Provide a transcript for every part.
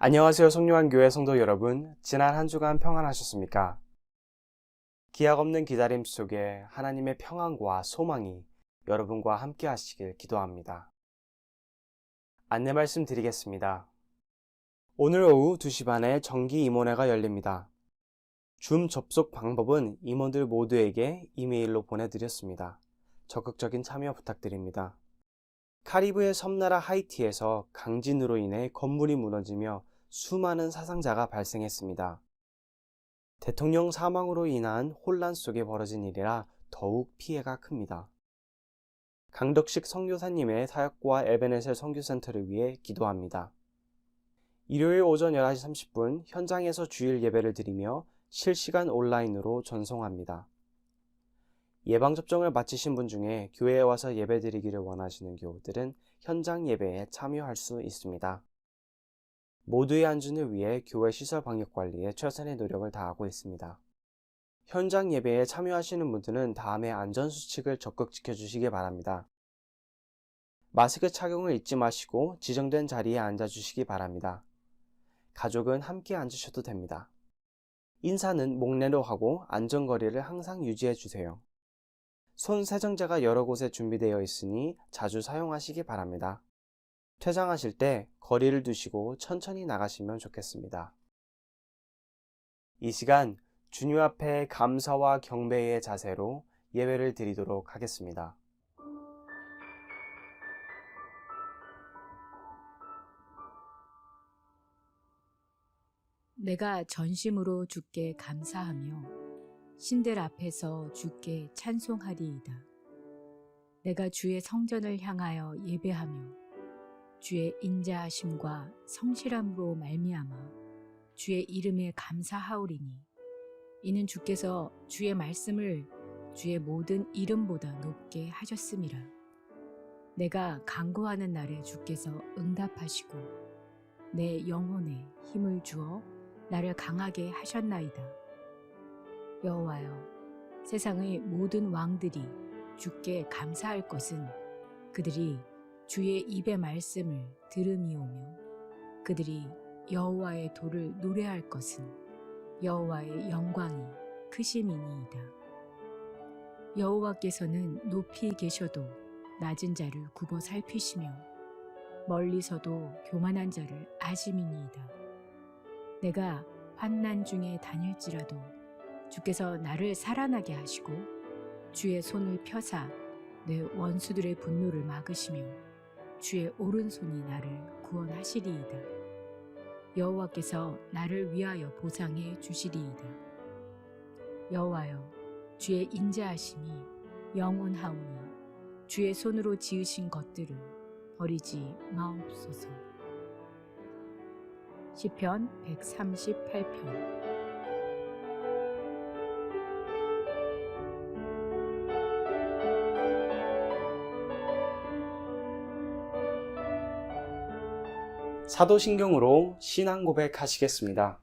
안녕하세요. 성령한교회 성도 여러분, 지난 한 주간 평안하셨습니까? 기약 없는 기다림 속에 하나님의 평안과 소망이 여러분과 함께 하시길 기도합니다. 안내 말씀 드리겠습니다. 오늘 오후 2시 반에 정기 임원회가 열립니다. 줌 접속 방법은 임원들 모두에게 이메일로 보내드렸습니다. 적극적인 참여 부탁드립니다. 카리브해 섬나라 하이티에서 강진으로 인해 건물이 무너지며 수많은 사상자가 발생했습니다. 대통령 사망으로 인한 혼란 속에 벌어진 일이라 더욱 피해가 큽니다. 강덕식 선교사님의 사역과 에베네셀 선교센터를 위해 기도합니다. 일요일 오전 11시 30분 현장에서 주일 예배를 드리며 실시간 온라인으로 전송합니다. 예방접종을 마치신 분 중에 교회에 와서 예배드리기를 원하시는 교우들은 현장 예배에 참여할 수 있습니다. 모두의 안전을 위해 교회 시설 방역 관리에 최선의 노력을 다하고 있습니다. 현장 예배에 참여하시는 분들은 다음의 안전수칙을 적극 지켜주시기 바랍니다. 마스크 착용을 잊지 마시고 지정된 자리에 앉아주시기 바랍니다. 가족은 함께 앉으셔도 됩니다. 인사는 목례로 하고 안전거리를 항상 유지해주세요. 손 세정제가 여러 곳에 준비되어 있으니 자주 사용하시기 바랍니다. 퇴장하실 때 거리를 두시고 천천히 나가시면 좋겠습니다. 이 시간 주님 앞에 감사와 경배의 자세로 예배를 드리도록 하겠습니다. 내가 전심으로 주께 감사하며 신들 앞에서 주께 찬송하리이다. 내가 주의 성전을 향하여 예배하며 주의 인자하심과 성실함으로 말미암아 주의 이름에 감사하오리니 이는 주께서 주의 말씀을 주의 모든 이름보다 높게 하셨음이라. 내가 간구하는 날에 주께서 응답하시고 내 영혼에 힘을 주어 나를 강하게 하셨나이다. 여호와여, 세상의 모든 왕들이 주께 감사할 것은 그들이 주의 입의 말씀을 들음이오며 그들이 여호와의 도를 노래할 것은 여호와의 영광이 크심이니이다. 여호와께서는 높이 계셔도 낮은 자를 굽어 살피시며 멀리서도 교만한 자를 아심이니이다. 내가 환난 중에 다닐지라도 주께서 나를 살아나게 하시고 주의 손을 펴사 내 원수들의 분노를 막으시며 주의 오른손이 나를 구원하시리이다. 여호와께서 나를 위하여 보상해 주시리이다. 여호와여, 주의 인자하심이 영원하오니 주의 손으로 지으신 것들을 버리지 마옵소서. 시편 138편. 사도신경으로 신앙 고백하시겠습니다.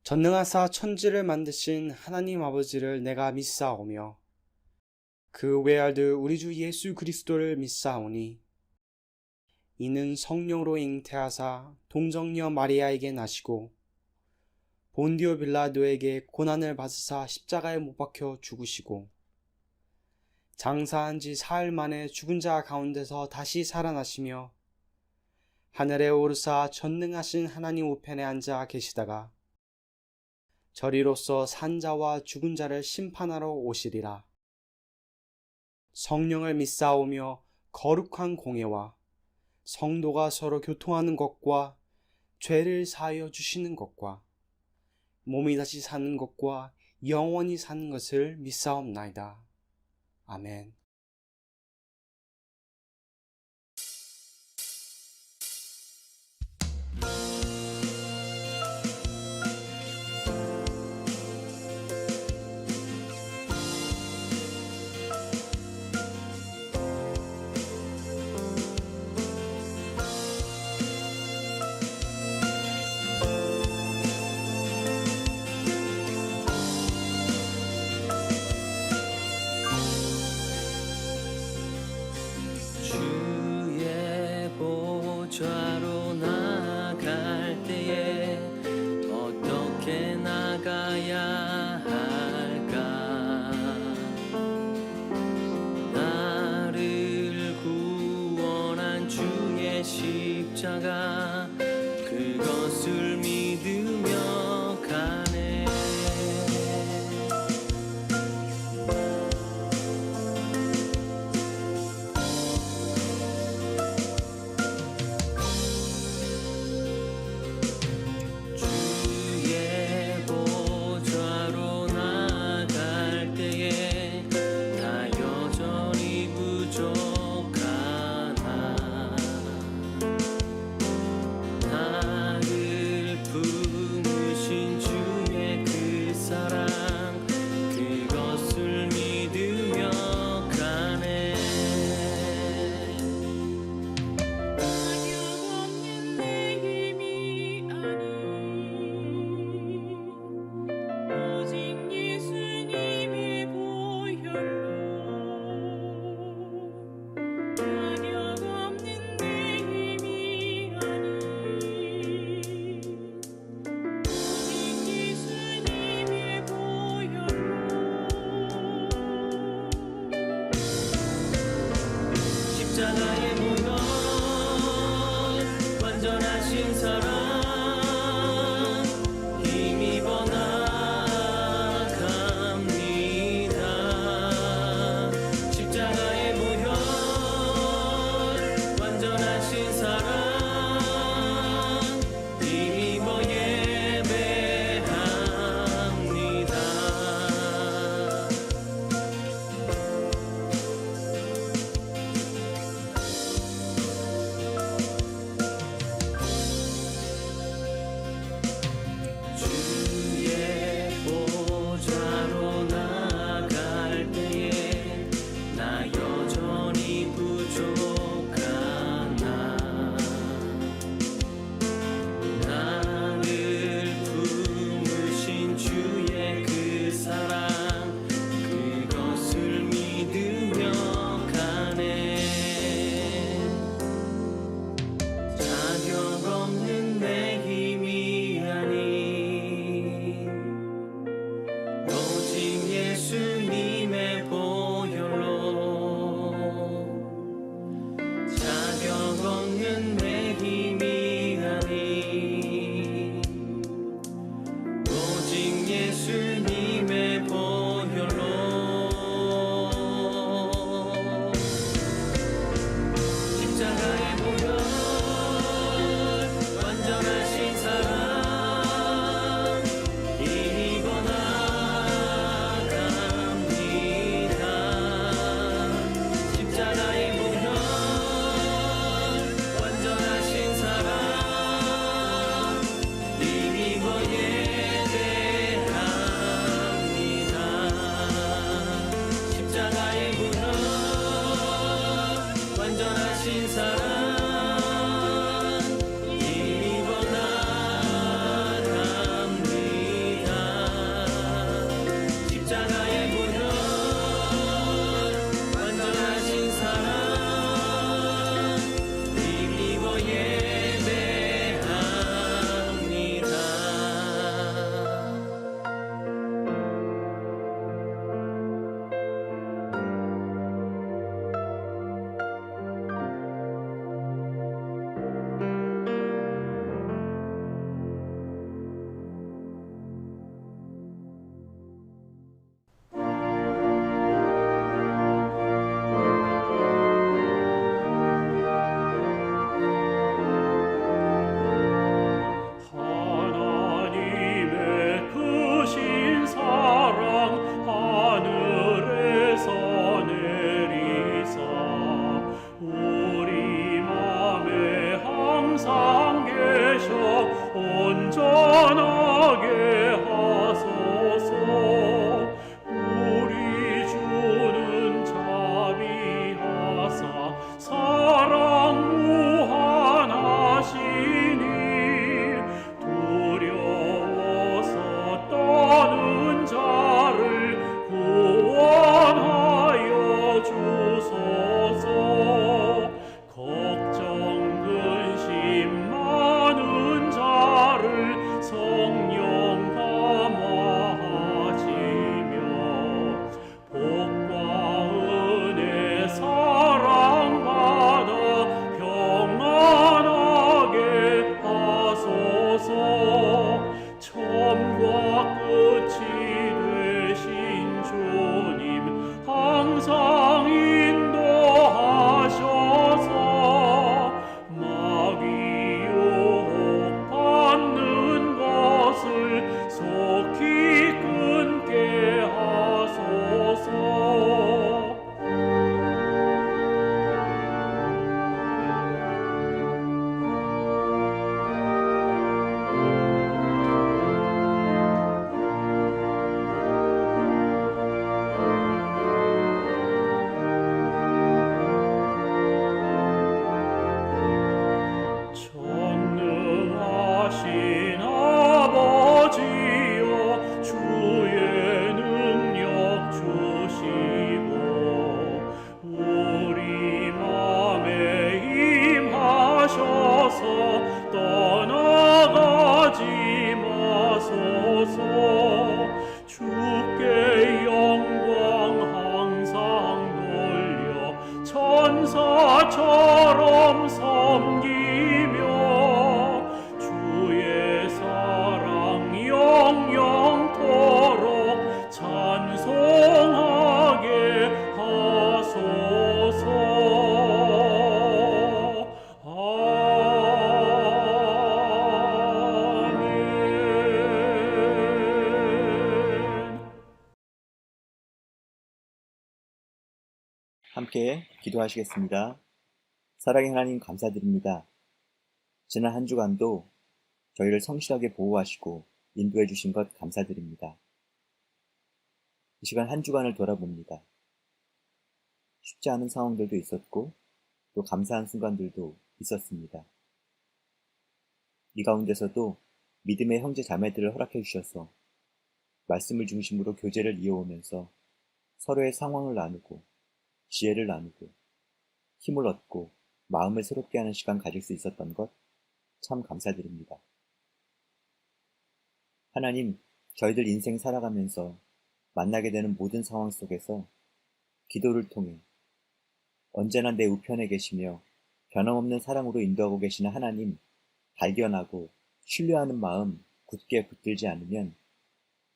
전능하사 천지를 만드신 하나님 아버지를 내가 믿사오며 그 외아들 우리 주 예수 그리스도를 믿사오니 이는 성령으로 잉태하사 동정녀 마리아에게 나시고 본디오 빌라도에게 고난을 받으사 십자가에 못 박혀 죽으시고 장사한 지 사흘 만에 죽은 자 가운데서 다시 살아나시며 하늘에 오르사 전능하신 하나님 우편에 앉아 계시다가 저리로서 산자와 죽은 자를 심판하러 오시리라. 성령을 믿사오며 거룩한 공예와 성도가 서로 교통하는 것과 죄를 사하여 주시는 것과 몸이 다시 사는 것과 영원히 사는 것을 믿사옵나이다. 아멘. 주의 보좌로 나 십자가 그것을 믿으며 가네. 주의 보좌로 나갈 때에 나 여전히 부족하나. 나를 품으신 주의 그 사랑 그것을 믿으며 가네. 가격없는 내 힘이 아닌 오직 예수님의 보혈로. 가격없는 내 힘이 아닌 오직 예수님의 보혈로. 십자가의 무덤 완전하신 사랑 힘입어 나갑니다. 십자가의 무혈 완전하신 사랑 힘입어 예배합니다. 천사처럼 섬기며 주의 사랑 영영토록 찬송하게 하소서. 아멘. 함께 기도하시겠습니다. 사랑의 하나님, 감사드립니다. 지난 한 주간도 저희를 성실하게 보호하시고 인도해 주신 것 감사드립니다. 이 시간 한 주간을 돌아봅니다. 쉽지 않은 상황들도 있었고 또 감사한 순간들도 있었습니다. 이 가운데서도 믿음의 형제 자매들을 허락해 주셔서 말씀을 중심으로 교제를 이어오면서 서로의 상황을 나누고 지혜를 나누고 힘을 얻고 마음을 새롭게 하는 시간 가질 수 있었던 것 참 감사드립니다. 하나님, 저희들 인생 살아가면서 만나게 되는 모든 상황 속에서 기도를 통해 언제나 내 우편에 계시며 변함없는 사랑으로 인도하고 계시는 하나님 발견하고 신뢰하는 마음 굳게 붙들지 않으면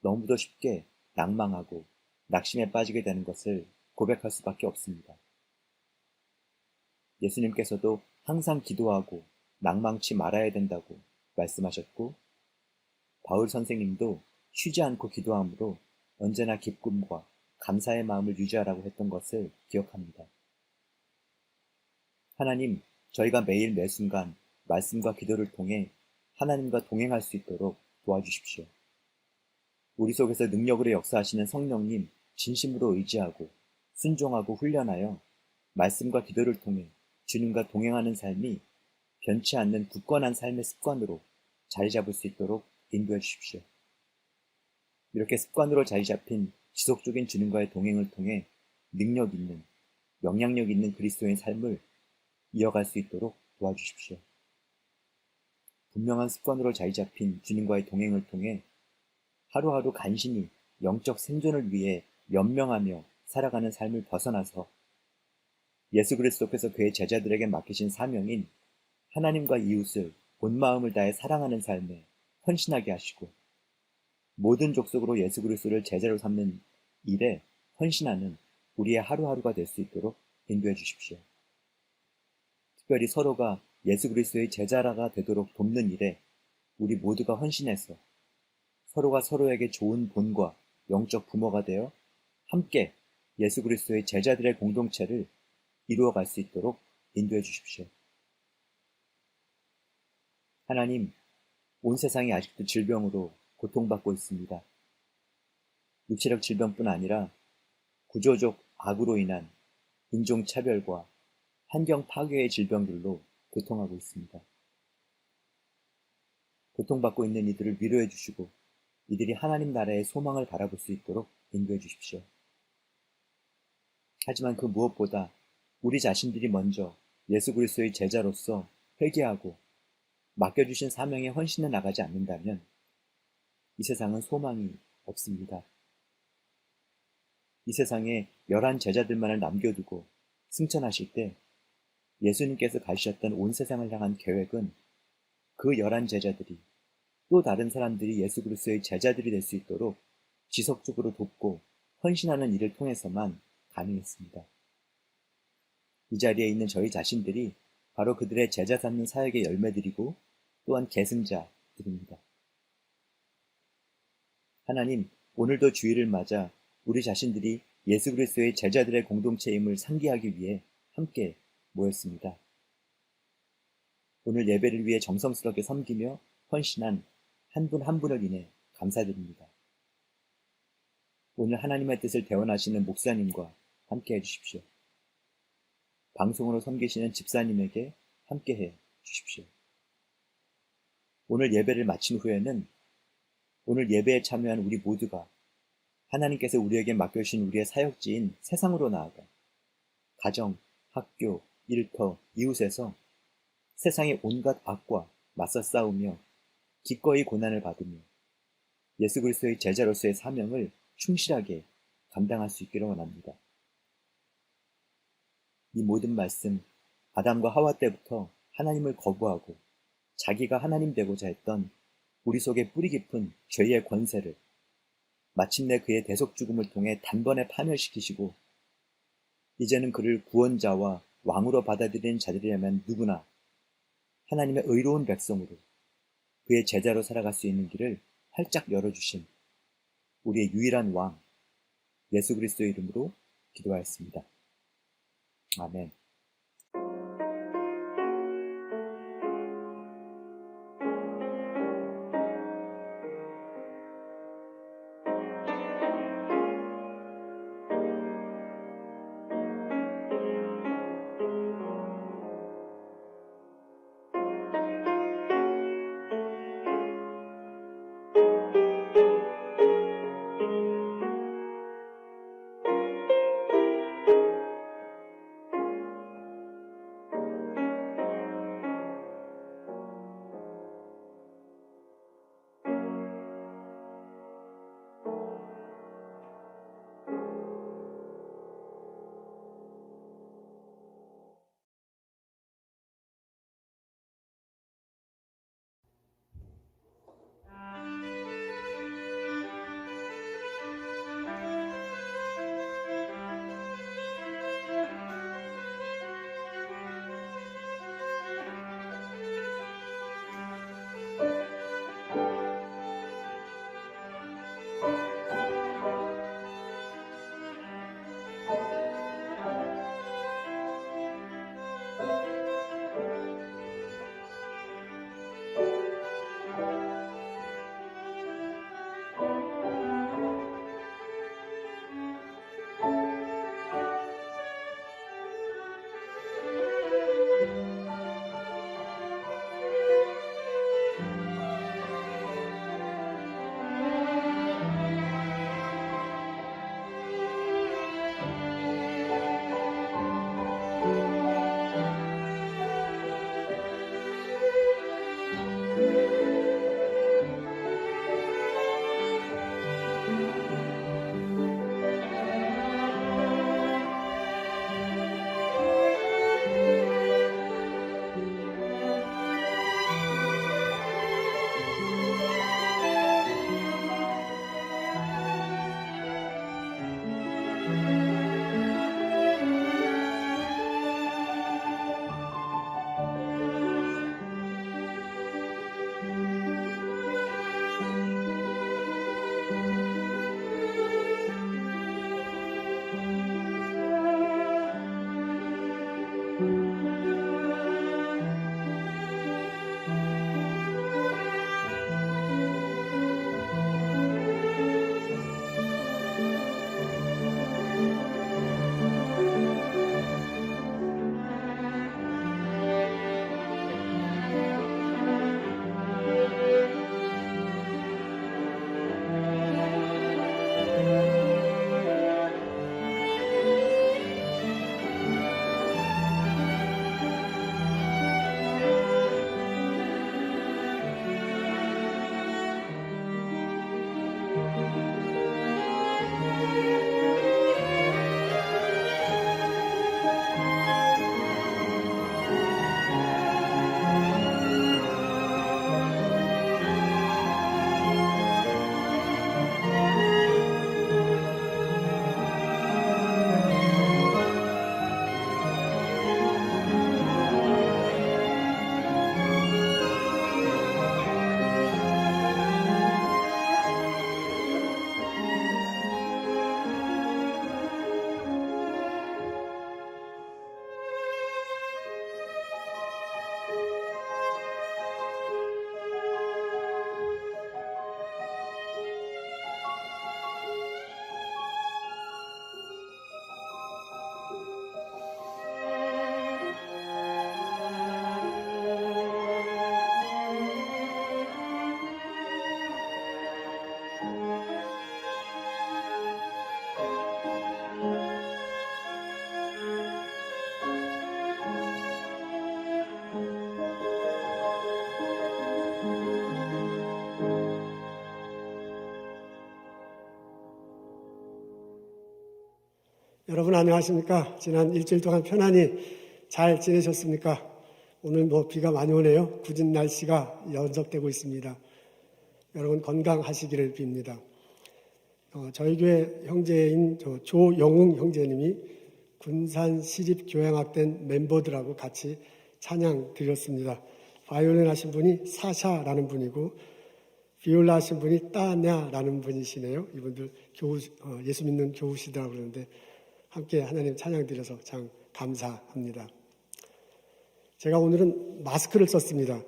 너무도 쉽게 낭망하고 낙심에 빠지게 되는 것을 고백할 수밖에 없습니다. 예수님께서도 항상 기도하고 낭망치 말아야 된다고 말씀하셨고, 바울 선생님도 쉬지 않고 기도함으로 언제나 기쁨과 감사의 마음을 유지하라고 했던 것을 기억합니다. 하나님, 저희가 매일 매순간 말씀과 기도를 통해 하나님과 동행할 수 있도록 도와주십시오. 우리 속에서 능력으로 역사하시는 성령님 진심으로 의지하고 순종하고 훈련하여 말씀과 기도를 통해 주님과 동행하는 삶이 변치 않는 굳건한 삶의 습관으로 자리 잡을 수 있도록 인도해 주십시오. 이렇게 습관으로 자리 잡힌 지속적인 주님과의 동행을 통해 능력 있는, 영향력 있는 그리스도인 삶을 이어갈 수 있도록 도와주십시오. 분명한 습관으로 자리 잡힌 주님과의 동행을 통해 하루하루 간신히 영적 생존을 위해 연명하며 살아가는 삶을 벗어나서 예수 그리스도께서 그의 제자들에게 맡기신 사명인 하나님과 이웃을 온 마음을 다해 사랑하는 삶에 헌신하게 하시고, 모든 족속으로 예수 그리스도를 제자로 삼는 일에 헌신하는 우리의 하루하루가 될 수 있도록 인도해 주십시오. 특별히 서로가 예수 그리스도의 제자라가 되도록 돕는 일에 우리 모두가 헌신해서 서로가 서로에게 좋은 본과 영적 부모가 되어 함께 예수 그리스도의 제자들의 공동체를 이루어갈 수 있도록 인도해 주십시오. 하나님, 온 세상이 아직도 질병으로 고통받고 있습니다. 육체적 질병뿐 아니라 구조적 악으로 인한 인종차별과 환경 파괴의 질병들로 고통하고 있습니다. 고통받고 있는 이들을 위로해 주시고 이들이 하나님 나라의 소망을 바라볼 수 있도록 인도해 주십시오. 하지만 그 무엇보다 우리 자신들이 먼저 예수 그리스도의 제자로서 회개하고 맡겨주신 사명에 헌신해 나가지 않는다면 이 세상은 소망이 없습니다. 이 세상에 11 제자들만을 남겨두고 승천하실 때 예수님께서 가지셨던 온 세상을 향한 계획은 그 11 제자들이 또 다른 사람들이 예수 그리스도의 제자들이 될 수 있도록 지속적으로 돕고 헌신하는 일을 통해서만 가능했습니다. 이 자리에 있는 저희 자신들이 바로 그들의 제자 삼는 사역의 열매들이고 또한 계승자들입니다. 하나님, 오늘도 주일을 맞아 우리 자신들이 예수 그리스도의 제자들의 공동체임을 상기하기 위해 함께 모였습니다. 오늘 예배를 위해 정성스럽게 섬기며 헌신한 한 분 한 분을 인해 감사드립니다. 오늘 하나님의 뜻을 대원하시는 목사님과 함께 해주십시오. 방송으로 섬기시는 집사님에게 함께해 주십시오. 오늘 예배를 마친 후에는 오늘 예배에 참여한 우리 모두가 하나님께서 우리에게 맡겨주신 우리의 사역지인 세상으로 나아가 가정, 학교, 일터, 이웃에서 세상의 온갖 악과 맞서 싸우며 기꺼이 고난을 받으며 예수 그리스도의 제자로서의 사명을 충실하게 감당할 수 있기를 원합니다. 이 모든 말씀, 아담과 하와 때부터 하나님을 거부하고 자기가 하나님 되고자 했던 우리 속에 뿌리 깊은 죄의 권세를 마침내 그의 대속 죽음을 통해 단번에 파멸시키시고 이제는 그를 구원자와 왕으로 받아들이는 자들이라면 누구나 하나님의 의로운 백성으로 그의 제자로 살아갈 수 있는 길을 활짝 열어주신 우리의 유일한 왕 예수 그리스도의 이름으로 기도하였습니다. 아멘. 여러분 안녕하십니까? 지난 일주일 동안 편안히 잘 지내셨습니까? 오늘 비가 많이 오네요. 궂은 날씨가 연속되고 있습니다. 여러분 건강하시기를 빕니다. 저희 교회 형제인 조영웅 형제님이 군산 시립교향악단 멤버들하고 같이 찬양 드렸습니다. 바이올린 하신 분이 사샤라는 분이고 비올라 하신 분이 따냐라는 분이시네요. 이분들 예수 믿는 교우시다고 그러는데 함께 하나님 찬양 드려서 참 감사합니다. 제가 오늘은 마스크를 썼습니다.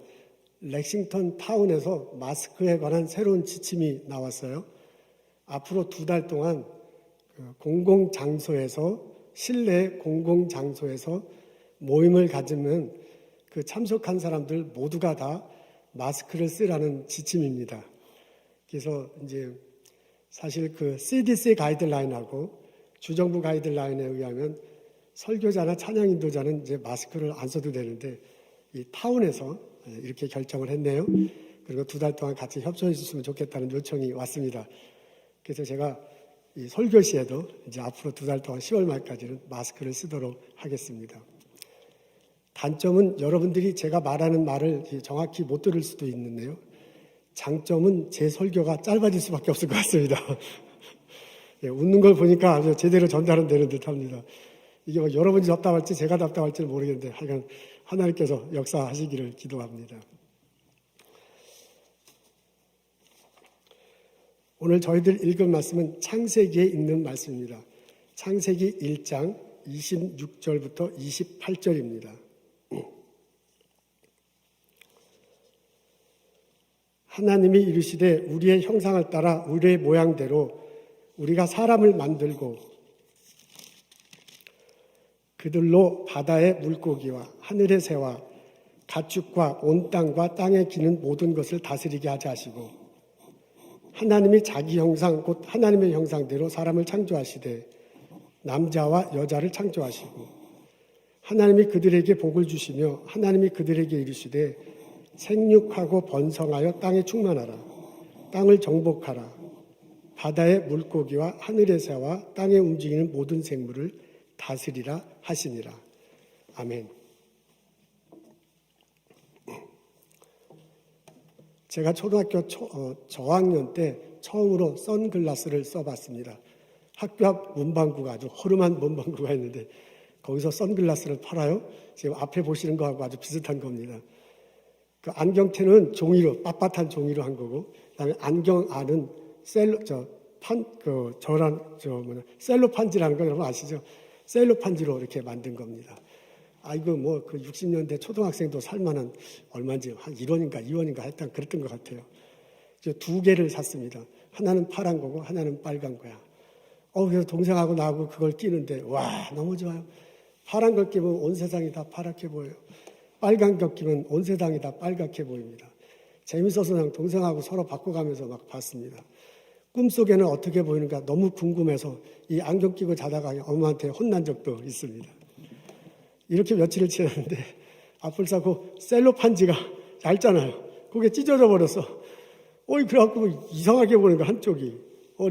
렉싱턴 타운에서 마스크에 관한 새로운 지침이 나왔어요. 앞으로 2달 동안 실내 공공장소에서 모임을 가지면 그 참석한 사람들 모두가 다 마스크를 쓰라는 지침입니다. 그래서 이제 사실 그 CDC 가이드라인하고 주정부 가이드라인에 의하면 설교자나 찬양 인도자는 이제 마스크를 안 써도 되는데 이 타운에서 이렇게 결정을 했네요. 그리고 2달 동안 같이 협조해 주셨으면 좋겠다는 요청이 왔습니다. 그래서 제가 이 설교 시에도 이제 앞으로 2달 동안 10월 말까지는 마스크를 쓰도록 하겠습니다. 단점은 여러분들이 제가 말하는 말을 정확히 못 들을 수도 있는데요. 장점은 제 설교가 짧아질 수밖에 없을 것 같습니다. 예, 웃는 걸 보니까 아주 제대로 전달은 되는 듯합니다. 이게 여러분이 답답할지 제가 답답할지는 모르겠는데 하여간 하나님께서 역사하시기를 기도합니다. 오늘 저희들 읽은 말씀은 창세기에 있는 말씀입니다. 창세기 1장 26절부터 28절입니다. 하나님이 이르시되 우리의 형상을 따라 우리의 모양대로 우리가 사람을 만들고 그들로 바다의 물고기와 하늘의 새와 가축과 온 땅과 땅에 기는 모든 것을 다스리게 하자 하시고 하나님이 자기 형상 곧 하나님의 형상대로 사람을 창조하시되 남자와 여자를 창조하시고 하나님이 그들에게 복을 주시며 하나님이 그들에게 이르시되 생육하고 번성하여 땅에 충만하라 땅을 정복하라 바다의 물고기와 하늘의 새와 땅에 움직이는 모든 생물을 다스리라 하시니라. 아멘. 제가 초등학교 저학년 때 처음으로 선글라스를 써봤습니다. 학교 앞 문방구가 아주 허름한 문방구가 있는데 거기서 선글라스를 팔아요. 지금 앞에 보시는 거하고 아주 비슷한 겁니다. 그 안경테는 종이로 빳빳한 종이로 한 거고, 그다음에 안경 안은 셀로 판지라는 거 여러분 아시죠? 셀로 판지로 이렇게 만든 겁니다. 이거 그 60년대 초등학생도 살만한 얼마인지 한 1원인가 2원인가 하여튼 그랬던 것 같아요. 2개를 샀습니다. 하나는 파란 거고 하나는 빨간 거야. 그래서 동생하고 나하고 그걸 끼는데 와 너무 좋아요. 파란 걸 끼면 온 세상이 다 파랗게 보여요. 빨간 걸 끼면 온 세상이 다 빨갛게 보입니다. 재밌어서 그냥 동생하고 서로 바꿔가면서 막 봤습니다. 꿈속에는 어떻게 보이는가 너무 궁금해서 이 안경 끼고 자다가 엄마한테 혼난 적도 있습니다. 이렇게 며칠을 지났는데 아플싸 그 셀로 판지가 얇잖아요. 그게 찢어져 버렸어. 그래갖고 이상하게 보는 거 한쪽이.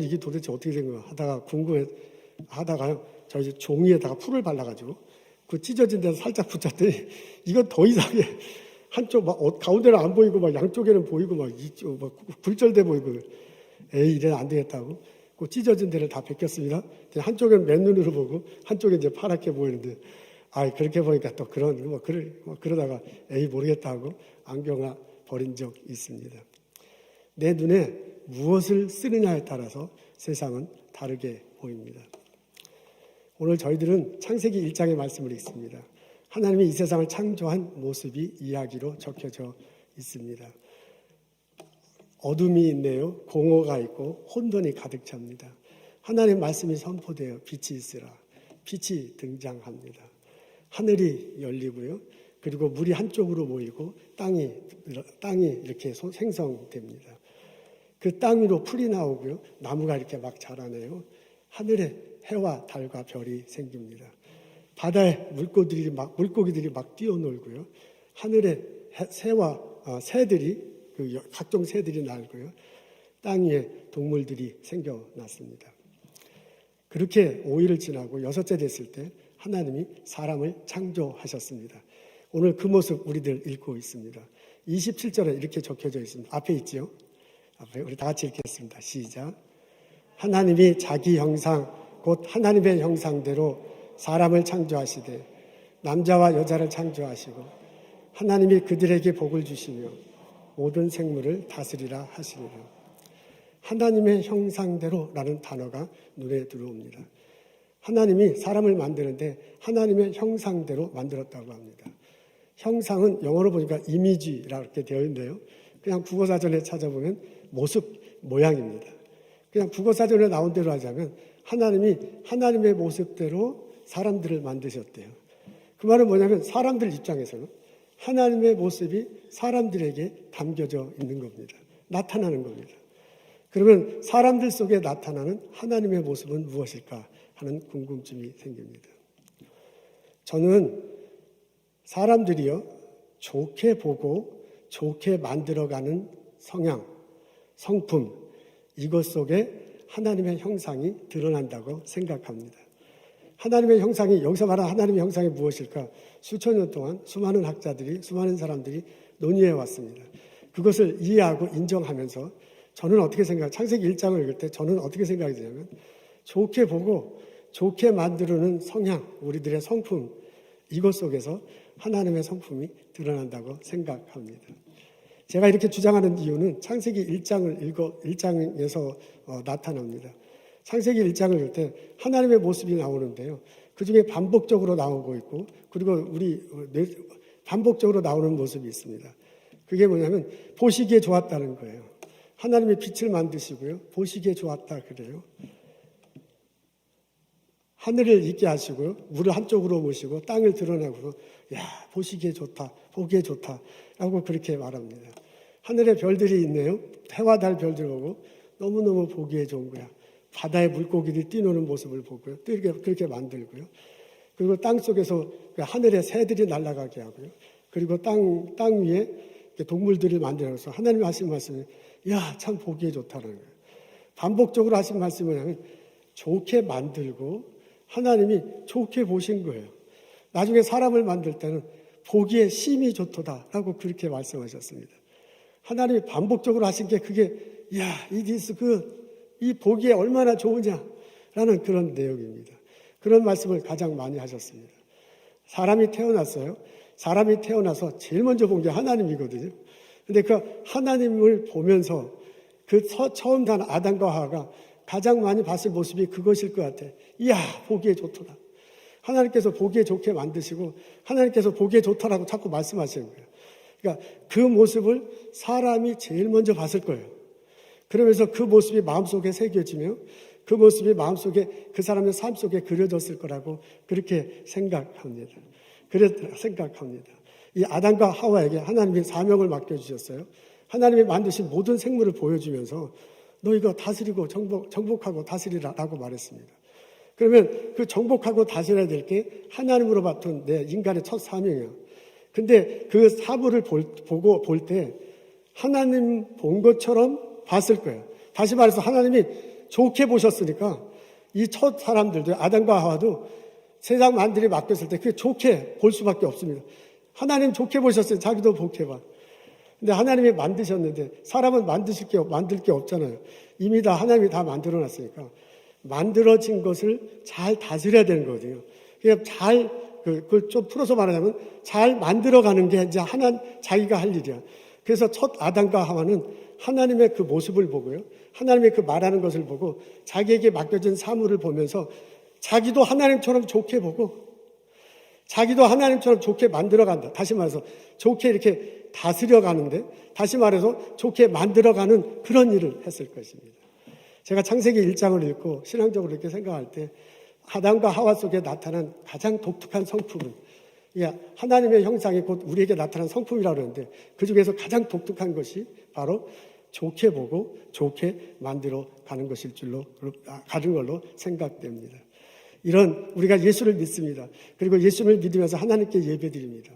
이게 도대체 어떻게 된 거야 하다가 하다가요. 저 이제 종이에다가 풀을 발라가지고 그 찢어진 데서 살짝 붙였더니 이거 더 이상해. 한쪽 가운데는 안 보이고 양쪽에는 보이고 굴절돼 보이고. 이래는 안 되겠다고. 그 찢어진 데를 다 벗겼습니다. 한쪽은 맨눈으로 보고 한쪽은 이제 파랗게 보이는데 그렇게 보니까 또 그러다가 모르겠다 하고 안경을 버린 적 있습니다. 내 눈에 무엇을 쓰느냐에 따라서 세상은 다르게 보입니다. 오늘 저희들은 창세기 1장의 말씀을 읽습니다. 하나님이 이 세상을 창조한 모습이 이야기로 적혀져 있습니다. 어둠이 있네요. 공허가 있고 혼돈이 가득 찹니다. 하나님의 말씀이 선포되어 빛이 있으라. 빛이 등장합니다. 하늘이 열리고요. 그리고 물이 한쪽으로 모이고 땅이 이렇게 생성됩니다. 그 땅 위로 풀이 나오고요. 나무가 이렇게 막 자라네요. 하늘에 해와 달과 별이 생깁니다. 바다에 물고기들이 막 뛰어놀고요. 하늘에 새들이 각종 새들이 날고요. 땅 위에 동물들이 생겨났습니다. 그렇게 5일을 지나고 여섯째 됐을 때 하나님이 사람을 창조하셨습니다. 오늘 그 모습 우리들 읽고 있습니다. 27절에 이렇게 적혀져 있습니다. 앞에 있지요? 앞에 우리 다 같이 읽겠습니다. 시작. 하나님이 자기 형상 곧 하나님의 형상대로 사람을 창조하시되 남자와 여자를 창조하시고 하나님이 그들에게 복을 주시며 모든 생물을 다스리라 하시니라. 하나님의 형상대로라는 단어가 눈에 들어옵니다. 하나님이 사람을 만드는데 하나님의 형상대로 만들었다고 합니다. 형상은 영어로 보니까 이미지라고 되어 있는데요. 그냥 국어사전에 찾아보면 모습, 모양입니다. 그냥 국어사전에 나온 대로 하자면 하나님이 하나님의 모습대로 사람들을 만드셨대요. 그 말은 뭐냐면 사람들 입장에서는 하나님의 모습이 사람들에게 담겨져 있는 겁니다. 나타나는 겁니다. 그러면 사람들 속에 나타나는 하나님의 모습은 무엇일까 하는 궁금증이 생깁니다. 저는 사람들이요, 좋게 보고 좋게 만들어가는 성향, 성품, 이것 속에 하나님의 형상이 드러난다고 생각합니다. 하나님의 형상이, 여기서 말하는 하나님의 형상이 무엇일까? 수천 년 동안 수많은 학자들이, 수많은 사람들이 논의해 왔습니다. 그것을 이해하고 인정하면서 저는 어떻게 생각해요? 창세기 1장을 읽을 때 저는 어떻게 생각이 드냐면 좋게 보고 좋게 만드는 성향, 우리들의 성품, 이것 속에서 하나님의 성품이 드러난다고 생각합니다. 제가 이렇게 주장하는 이유는 창세기 1장에서 나타납니다. 창세기 1장을 읽을 때 하나님의 모습이 나오는데요. 그 중에 반복적으로 나오고 있고, 그리고 반복적으로 나오는 모습이 있습니다. 그게 뭐냐면 보시기에 좋았다는 거예요. 하나님의 빛을 만드시고요. 보시기에 좋았다 그래요. 하늘을 있게 하시고요. 물을 한쪽으로 모시고 땅을 드러내고 야, 보시기에 좋다. 보기에 좋다. 라고 그렇게 말합니다. 하늘에 별들이 있네요. 해와 달 별들 보고 너무너무 보기에 좋은 거야. 바다에 물고기들이 뛰노는 모습을 보고요. 또 이렇게 그렇게 만들고요. 그리고 땅 속에서 하늘에 새들이 날아가게 하고요. 그리고 땅 위에 동물들을 만들어서 하나님이 하신 말씀이 야, 참 보기에 좋다는 거예요. 반복적으로 하신 말씀을 하면 좋게 만들고 하나님이 좋게 보신 거예요. 나중에 사람을 만들 때는 보기에 심히 좋도다라고 그렇게 말씀하셨습니다. 하나님이 반복적으로 하신 게 그게 야, 이 보기에 얼마나 좋으냐라는 그런 내용입니다. 그런 말씀을 가장 많이 하셨습니다. 사람이 태어났어요. 사람이 태어나서 제일 먼저 본 게 하나님이거든요. 근데 그 하나님을 보면서 그 처음 단 아담과 하와가 가장 많이 봤을 모습이 그것일 것 같아. 이야, 보기에 좋더라. 하나님께서 보기에 좋게 만드시고 하나님께서 보기에 좋다라고 자꾸 말씀하시는 거예요. 그러니까 그 모습을 사람이 제일 먼저 봤을 거예요. 그러면서 그 모습이 마음속에 새겨지며 그 모습이 마음속에 그 사람의 삶 속에 그려졌을 거라고 그렇게 생각합니다. 이 아담과 하와에게 하나님이 사명을 맡겨주셨어요. 하나님이 만드신 모든 생물을 보여주면서 너 이거 다스리고 정복하고 다스리라라고 말했습니다. 그러면 그 정복하고 다스려야 될 게 하나님으로 맡은 내 인간의 첫 사명이에요. 근데 그 사물을 볼 때 하나님 본 것처럼 봤을 거예요. 다시 말해서 하나님이 좋게 보셨으니까 이 첫 사람들도 아담과 하와도 세상 만들이 맡겼을 때 그게 좋게 볼 수밖에 없습니다. 하나님 좋게 보셨어요. 자기도 좋게 봐. 근데 하나님이 만드셨는데 사람은 만들 게 없잖아요. 이미 다 하나님이 다 만들어 놨으니까 만들어진 것을 잘 다스려야 되는 거거든요. 그냥 그걸 좀 풀어서 말하자면 잘 만들어가는 게 이제 자기가 할 일이야. 그래서 첫 아담과 하와는 하나님의 그 모습을 보고요. 하나님의 그 말하는 것을 보고 자기에게 맡겨진 사물을 보면서 자기도 하나님처럼 좋게 보고 자기도 하나님처럼 좋게 만들어간다. 다시 말해서 좋게 이렇게 다스려가는데 다시 말해서 좋게 만들어가는 그런 일을 했을 것입니다. 제가 창세기 1장을 읽고 신앙적으로 이렇게 생각할 때 아담과 하와 속에 나타난 가장 독특한 성품은 하나님의 형상이 곧 우리에게 나타난 성품이라고 그러는데 그 중에서 가장 독특한 것이 바로 좋게 보고 좋게 만들어 가는 걸로 생각됩니다. 이런 우리가 예수를 믿습니다. 그리고 예수를 믿으면서 하나님께 예배드립니다.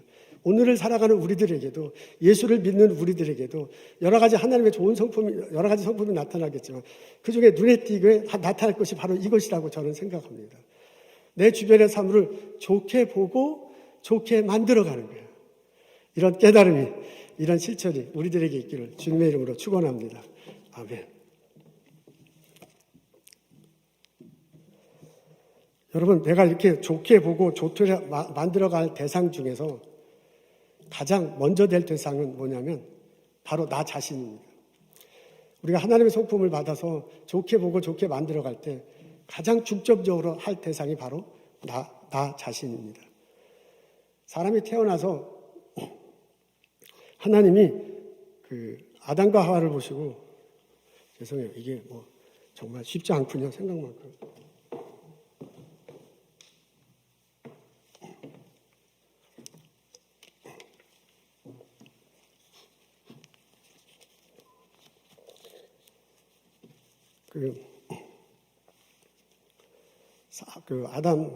오늘을 살아가는 우리들에게도, 예수를 믿는 우리들에게도 여러 가지 하나님의 좋은 성품이, 여러 가지 성품이 나타나겠지만 그 중에 눈에 띄게 나타날 것이 바로 이것이라고 저는 생각합니다. 내 주변의 사물을 좋게 보고 좋게 만들어가는 거예요. 이런 깨달음이, 이런 실천이 우리들에게 있기를 주님의 이름으로 축원합니다. 아멘. 여러분, 내가 이렇게 좋게 보고 좋게 만들어갈 대상 중에서 가장 먼저 될 대상은 뭐냐면 바로 나 자신입니다. 우리가 하나님의 성품을 받아서 좋게 보고 좋게 만들어갈 때 가장 중점적으로 할 대상이 바로 나 자신입니다. 사람이 태어나서 하나님이 그 아담과 하와를 보시고, 죄송해요, 이게 뭐 정말 쉽지 않군요, 생각만큼. 아담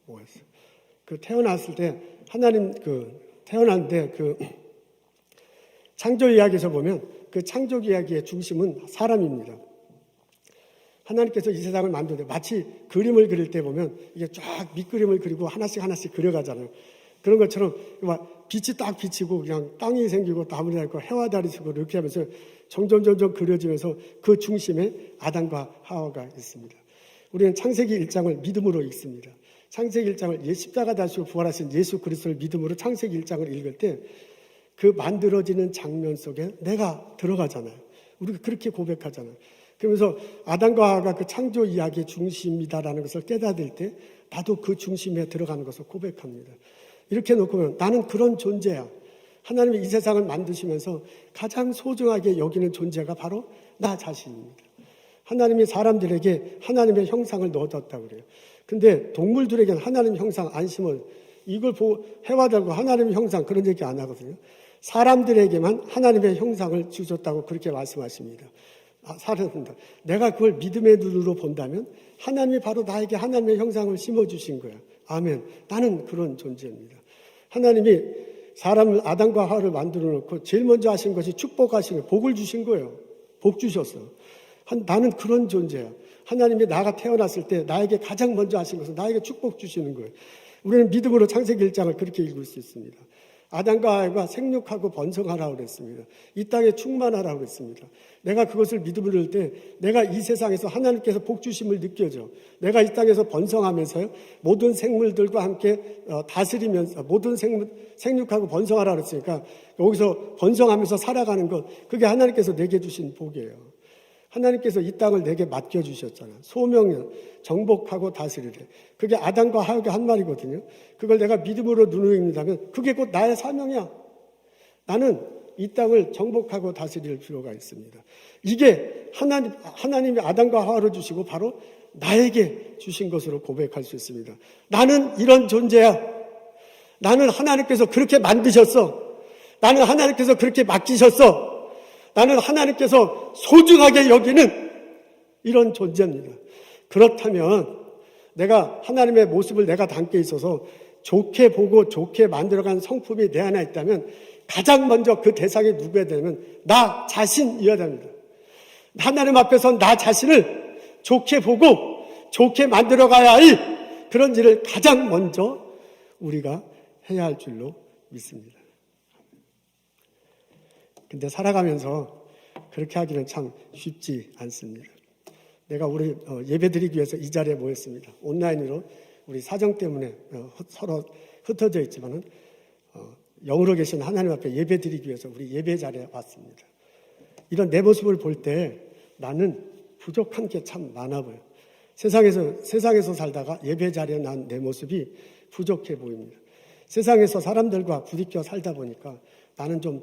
뭐였어? 태어났을 때 하나님 태어났는데 창조 이야기에서 보면 그 창조 이야기의 중심은 사람입니다. 하나님께서 이 세상을 만들 때 마치 그림을 그릴 때 보면 이게 쫙 밑그림을 그리고 하나씩 그려가잖아요. 그런 것처럼 빛이 딱 비치고 그냥 땅이 생기고 나무가 있고 해와 달이 있고 이렇게 하면서 점점 그려지면서 그 중심에 아담과 하와가 있습니다. 우리는 창세기 1장을 믿음으로 읽습니다. 창세기 1장을 십자가 다시고 부활하신 예수 그리스도를 믿음으로 창세기 1장을 읽을 때 그 만들어지는 장면 속에 내가 들어가잖아요. 우리가 그렇게 고백하잖아요. 그러면서 아담과 하와가 그 창조 이야기의 중심이다라는 것을 깨닫을 때 나도 그 중심에 들어가는 것을 고백합니다. 이렇게 놓고 보면 나는 그런 존재야. 하나님이 이 세상을 만드시면서 가장 소중하게 여기는 존재가 바로 나 자신입니다. 하나님이 사람들에게 하나님의 형상을 넣어뒀다고 그래요. 근데 동물들에게는 하나님의 형상 안 심어요. 이걸 해와 달고 하나님의 형상 그런 얘기 안 하거든요. 사람들에게만 하나님의 형상을 주셨다고 그렇게 말씀하십니다. 사람입니다. 내가 그걸 믿음의 눈으로 본다면 하나님이 바로 나에게 하나님의 형상을 심어주신 거야. 아멘. 나는 그런 존재입니다. 하나님이 사람을 아담과 하와를 만들어 놓고 제일 먼저 하신 것이 축복하신 거예요. 복을 주신 거예요. 복 주셨어. 나는 그런 존재야. 하나님이 나가 태어났을 때 나에게 가장 먼저 하신 것은 나에게 축복 주시는 거예요. 우리는 믿음으로 창세기 1장을 그렇게 읽을 수 있습니다. 아담과 하와가 생육하고 번성하라고 그랬습니다. 이 땅에 충만하라고 그랬습니다. 내가 그것을 믿음으로 할 때 내가 이 세상에서 하나님께서 복 주심을 느껴져. 내가 이 땅에서 번성하면서요. 모든 생물들과 함께 다스리면서 모든 생육하고 번성하라고 그랬으니까 여기서 번성하면서 살아가는 것, 그게 하나님께서 내게 주신 복이에요. 하나님께서 이 땅을 내게 맡겨주셨잖아요. 소명을 정복하고 다스리래. 그게 아담과 하와가 한 말이거든요. 그걸 내가 믿음으로 눈으로 읽는다면 그게 곧 나의 사명이야. 나는 이 땅을 정복하고 다스릴 필요가 있습니다. 이게 하나님이 아담과 하와를 주시고 바로 나에게 주신 것으로 고백할 수 있습니다. 나는 이런 존재야. 나는 하나님께서 그렇게 만드셨어. 나는 하나님께서 그렇게 맡기셨어. 나는 하나님께서 소중하게 여기는 이런 존재입니다. 그렇다면 내가 하나님의 모습을 내가 담게 있어서 좋게 보고 좋게 만들어간 성품이 내 안에 있다면 가장 먼저 그 대상이 누구야 되면 나 자신이어야 됩니다. 하나님 앞에서 나 자신을 좋게 보고 좋게 만들어가야 할 그런 일을 가장 먼저 우리가 해야 할 줄로 믿습니다. 근데 살아가면서 그렇게 하기는 참 쉽지 않습니다. 내가 우리 예배드리기 위해서 이 자리에 모였습니다. 온라인으로 우리 사정 때문에 서로 흩어져 있지만은 영으로 계신 하나님 앞에 예배드리기 위해서 우리 예배 자리에 왔습니다. 이런 내 모습을 볼 때 나는 부족한 게 참 많아 보여요. 세상에서 살다가 예배 자리에 난 내 모습이 부족해 보입니다. 세상에서 사람들과 부딪혀 살다 보니까 나는 좀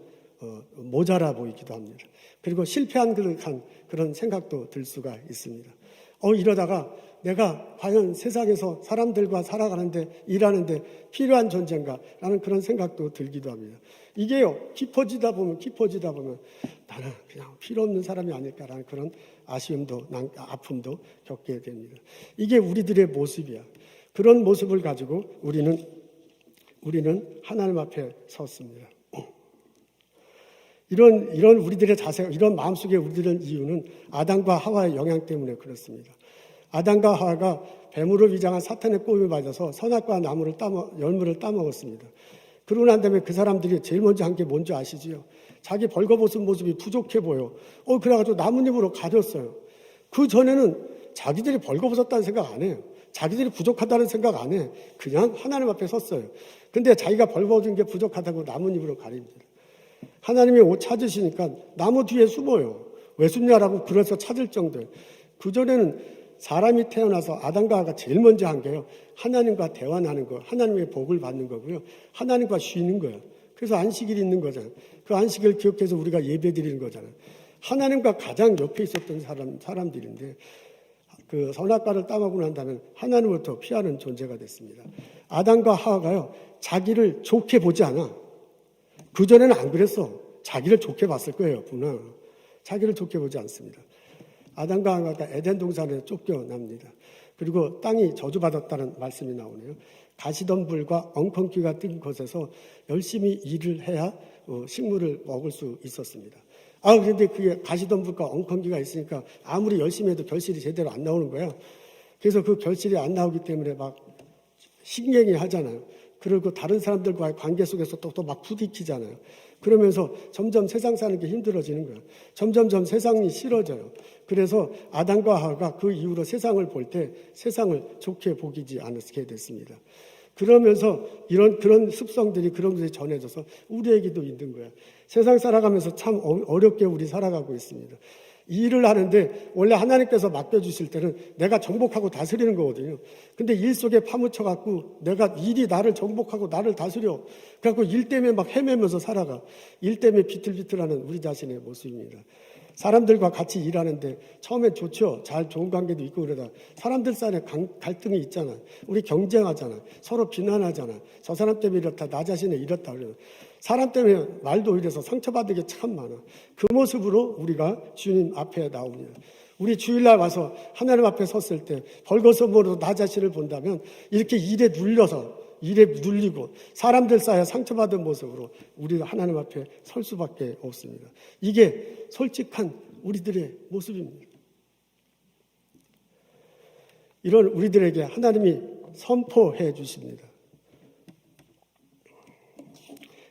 모자라 보이기도 합니다. 그리고 실패한 그런 생각도 들 수가 있습니다. 이러다가 내가 과연 세상에서 사람들과 살아가는데 일하는데 필요한 존재인가 라는 그런 생각도 들기도 합니다. 이게요 깊어지다 보면 나는 그냥 필요 없는 사람이 아닐까라는 그런 아쉬움도 아픔도 겪게 됩니다. 이게 우리들의 모습이야. 그런 모습을 가지고 우리는 우리는 하나님 앞에 섰습니다. 이런 우리들의 자세, 이런 마음속에 우리들의 이유는 아담과 하와의 영향 때문에 그렇습니다. 아담과 하와가 뱀으로 위장한 사탄의 꼬임에 맞아서 선악과 나무를 열무를 따먹었습니다. 그러고 난 다음에 그 사람들이 제일 먼저 한 게 뭔지 아시지요? 자기 벌거벗은 모습이 부족해 보여. 그래가지고 나뭇잎으로 가렸어요. 그 전에는 자기들이 벌거벗었다는 생각 안 해요. 자기들이 부족하다는 생각 안 해. 그냥 하나님 앞에 섰어요. 근데 자기가 벌거벗은 게 부족하다고 나뭇잎으로 가립니다. 하나님이 옷 찾으시니까 나무 뒤에 숨어요. 왜 숨냐라고 그래서 찾을 정도예요. 그전에는 사람이 태어나서 아담과 하와가 제일 먼저 한 게요. 하나님과 대화하는 거, 하나님의 복을 받는 거고요. 하나님과 쉬는 거예요. 그래서 안식일이 있는 거잖아요. 그 안식을 기억해서 우리가 예배 드리는 거잖아요. 하나님과 가장 옆에 있었던 사람들인데 그 선악과를 따먹고 난 다음에 하나님부터 피하는 존재가 됐습니다. 아담과 하와가요. 자기를 좋게 보지 않아. 그전에는 안 그랬어. 자기를 좋게 봤을 거예요. 분명. 자기를 좋게 보지 않습니다. 아담과 하와가 에덴 동산에 쫓겨납니다. 그리고 땅이 저주받았다는 말씀이 나오네요. 가시덤불과 엉겅퀴가 뜬 곳에서 열심히 일을 해야 식물을 먹을 수 있었습니다. 그런데 그게 가시덤불과 엉겅퀴가 있으니까 아무리 열심히 해도 결실이 제대로 안 나오는 거야. 그래서 그 결실이 안 나오기 때문에 막 신경이 하잖아요. 그리고 다른 사람들과의 관계 속에서 또 막 부딪히잖아요. 그러면서 점점 세상 사는 게 힘들어지는 거예요. 점점점 세상이 싫어져요. 그래서 아담과 하와가 그 이후로 세상을 볼 때 세상을 좋게 보이지 않게 됐습니다. 그러면서 그런 습성들이 그런 것이 전해져서 우리에게도 있는 거예요. 세상 살아가면서 참 어렵게 우리 살아가고 있습니다. 이 일을 하는데 원래 하나님께서 맡겨주실 때는 내가 정복하고 다스리는 거거든요. 근데 일 속에 파묻혀갖고 일이 나를 정복하고 나를 다스려. 그래갖고 일 때문에 막 헤매면서 살아가. 일 때문에 비틀비틀하는 우리 자신의 모습입니다. 사람들과 같이 일하는데 처음엔 좋죠. 좋은 관계도 있고 그러다 사람들 사이에 갈등이 있잖아요. 우리 경쟁하잖아요. 서로 비난하잖아요. 저 사람 때문에 이렇다. 나 자신이 이렇다. 그러면 사람 때문에 말도 이래서 상처받은 게 참 많아. 그 모습으로 우리가 주님 앞에 나옵니다. 우리 주일날 와서 하나님 앞에 섰을 때 벌거벗음으로 나 자신을 본다면 이렇게 일에 눌리고 사람들 사이에 상처받은 모습으로 우리가 하나님 앞에 설 수밖에 없습니다. 이게 솔직한 우리들의 모습입니다. 이런 우리들에게 하나님이 선포해 주십니다.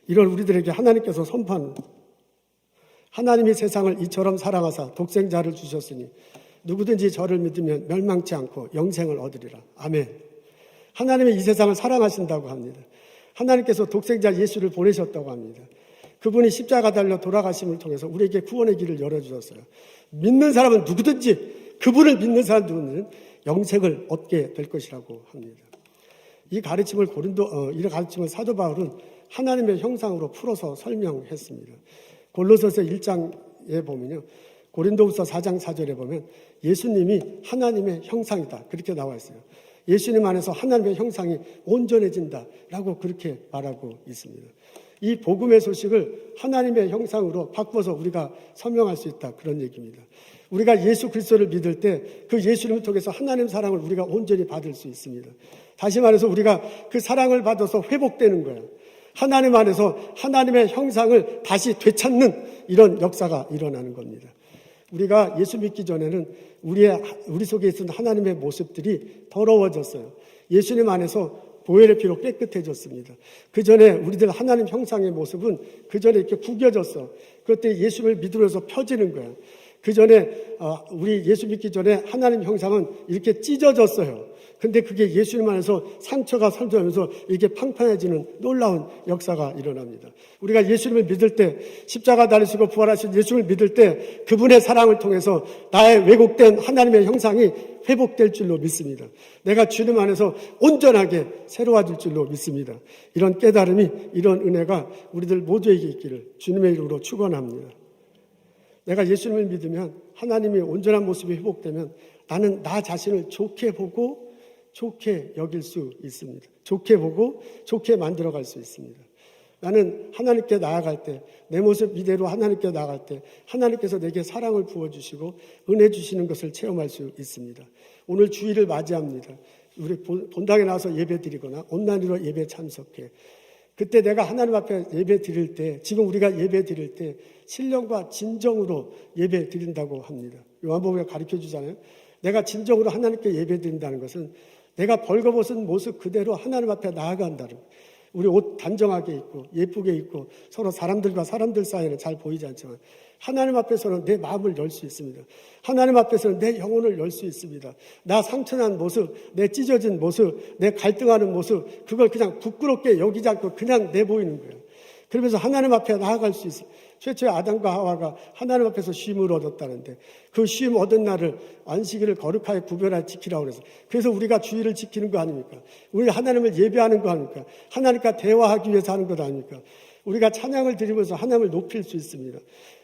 이런 우리들에게 하나님께서 선포하는 하나님이 세상을 이처럼 사랑하사 독생자를 주셨으니 누구든지 저를 믿으면 멸망치 않고 영생을 얻으리라. 아멘. 하나님이 이 세상을 사랑하신다고 합니다. 하나님께서 독생자 예수를 보내셨다고 합니다. 그분이 십자가 달려 돌아가심을 통해서 우리에게 구원의 길을 열어주셨어요. 믿는 사람은 누구든지 그분을 믿는 사람들은 영생을 얻게 될 것이라고 합니다. 이 가르침을 사도 바울은 하나님의 형상으로 풀어서 설명했습니다. 골로새서 1장에 보면요. 고린도후서 4장 4절에 보면 예수님이 하나님의 형상이다. 그렇게 나와 있어요. 예수님 안에서 하나님의 형상이 온전해진다라고 그렇게 말하고 있습니다. 이 복음의 소식을 하나님의 형상으로 바꿔서 우리가 설명할 수 있다. 그런 얘기입니다. 우리가 예수 그리스도를 믿을 때 그 예수님을 통해서 하나님 사랑을 우리가 온전히 받을 수 있습니다. 다시 말해서 우리가 그 사랑을 받아서 회복되는 거예요. 하나님 안에서 하나님의 형상을 다시 되찾는 이런 역사가 일어나는 겁니다. 우리가 예수 믿기 전에는 우리 속에 있던 하나님의 모습들이 더러워졌어요. 예수님 안에서 보혈의 피로 깨끗해졌습니다. 그 전에 우리들 하나님 형상의 모습은 그 전에 이렇게 구겨졌어. 그때 예수를 믿으면서 펴지는 거예요. 그 전에 우리 예수 믿기 전에 하나님 형상은 이렇게 찢어졌어요. 근데 그게 예수님 안에서 상처가 선도하면서 이게 팡팡해지는 놀라운 역사가 일어납니다. 우리가 예수님을 믿을 때 십자가 달리시고 부활하신 예수님을 믿을 때 그분의 사랑을 통해서 나의 왜곡된 하나님의 형상이 회복될 줄로 믿습니다. 내가 주님 안에서 온전하게 새로워질 줄로 믿습니다. 이런 깨달음이 이런 은혜가 우리들 모두에게 있기를 주님의 이름으로 축원합니다. 내가 예수님을 믿으면 하나님의 온전한 모습이 회복되면 나는 나 자신을 좋게 보고 좋게 여길 수 있습니다. 좋게 보고 좋게 만들어갈 수 있습니다. 나는 하나님께 나아갈 때, 내 모습 이대로 하나님께 나아갈 때 하나님께서 내게 사랑을 부어주시고 은혜 주시는 것을 체험할 수 있습니다. 오늘 주일을 맞이합니다. 우리 본당에 나와서 예배 드리거나 온라인으로 예배 참석해 그때 내가 하나님 앞에 예배 드릴 때, 지금 우리가 예배 드릴 때 신령과 진정으로 예배 드린다고 합니다. 요한복음에 가르쳐 주잖아요. 내가 진정으로 하나님께 예배 드린다는 것은 내가 벌거벗은 모습 그대로 하나님 앞에 나아간다는 거예요. 우리 옷 단정하게 입고 예쁘게 입고 서로 사람들과 사람들 사이에는 잘 보이지 않지만 하나님 앞에서는 내 마음을 열 수 있습니다. 하나님 앞에서는 내 영혼을 열 수 있습니다. 나 상처난 모습, 내 찢어진 모습, 내 갈등하는 모습, 그걸 그냥 부끄럽게 여기지 않고 그냥 내보이는 거예요. 그러면서 하나님 앞에 나아갈 수 있어요. 최초의 아담과 하와가 하나님 앞에서 쉼을 얻었다는데 그 쉼 얻은 날을 안식일을 거룩하게 구별하여 지키라고 그래서 그래서 우리가 주일을 지키는 거 아닙니까? 우리가 하나님을 예배하는 거 아닙니까? 하나님과 대화하기 위해서 하는 것 아닙니까? 우리가 찬양을 드리면서 하나님을 높일 수 있습니다.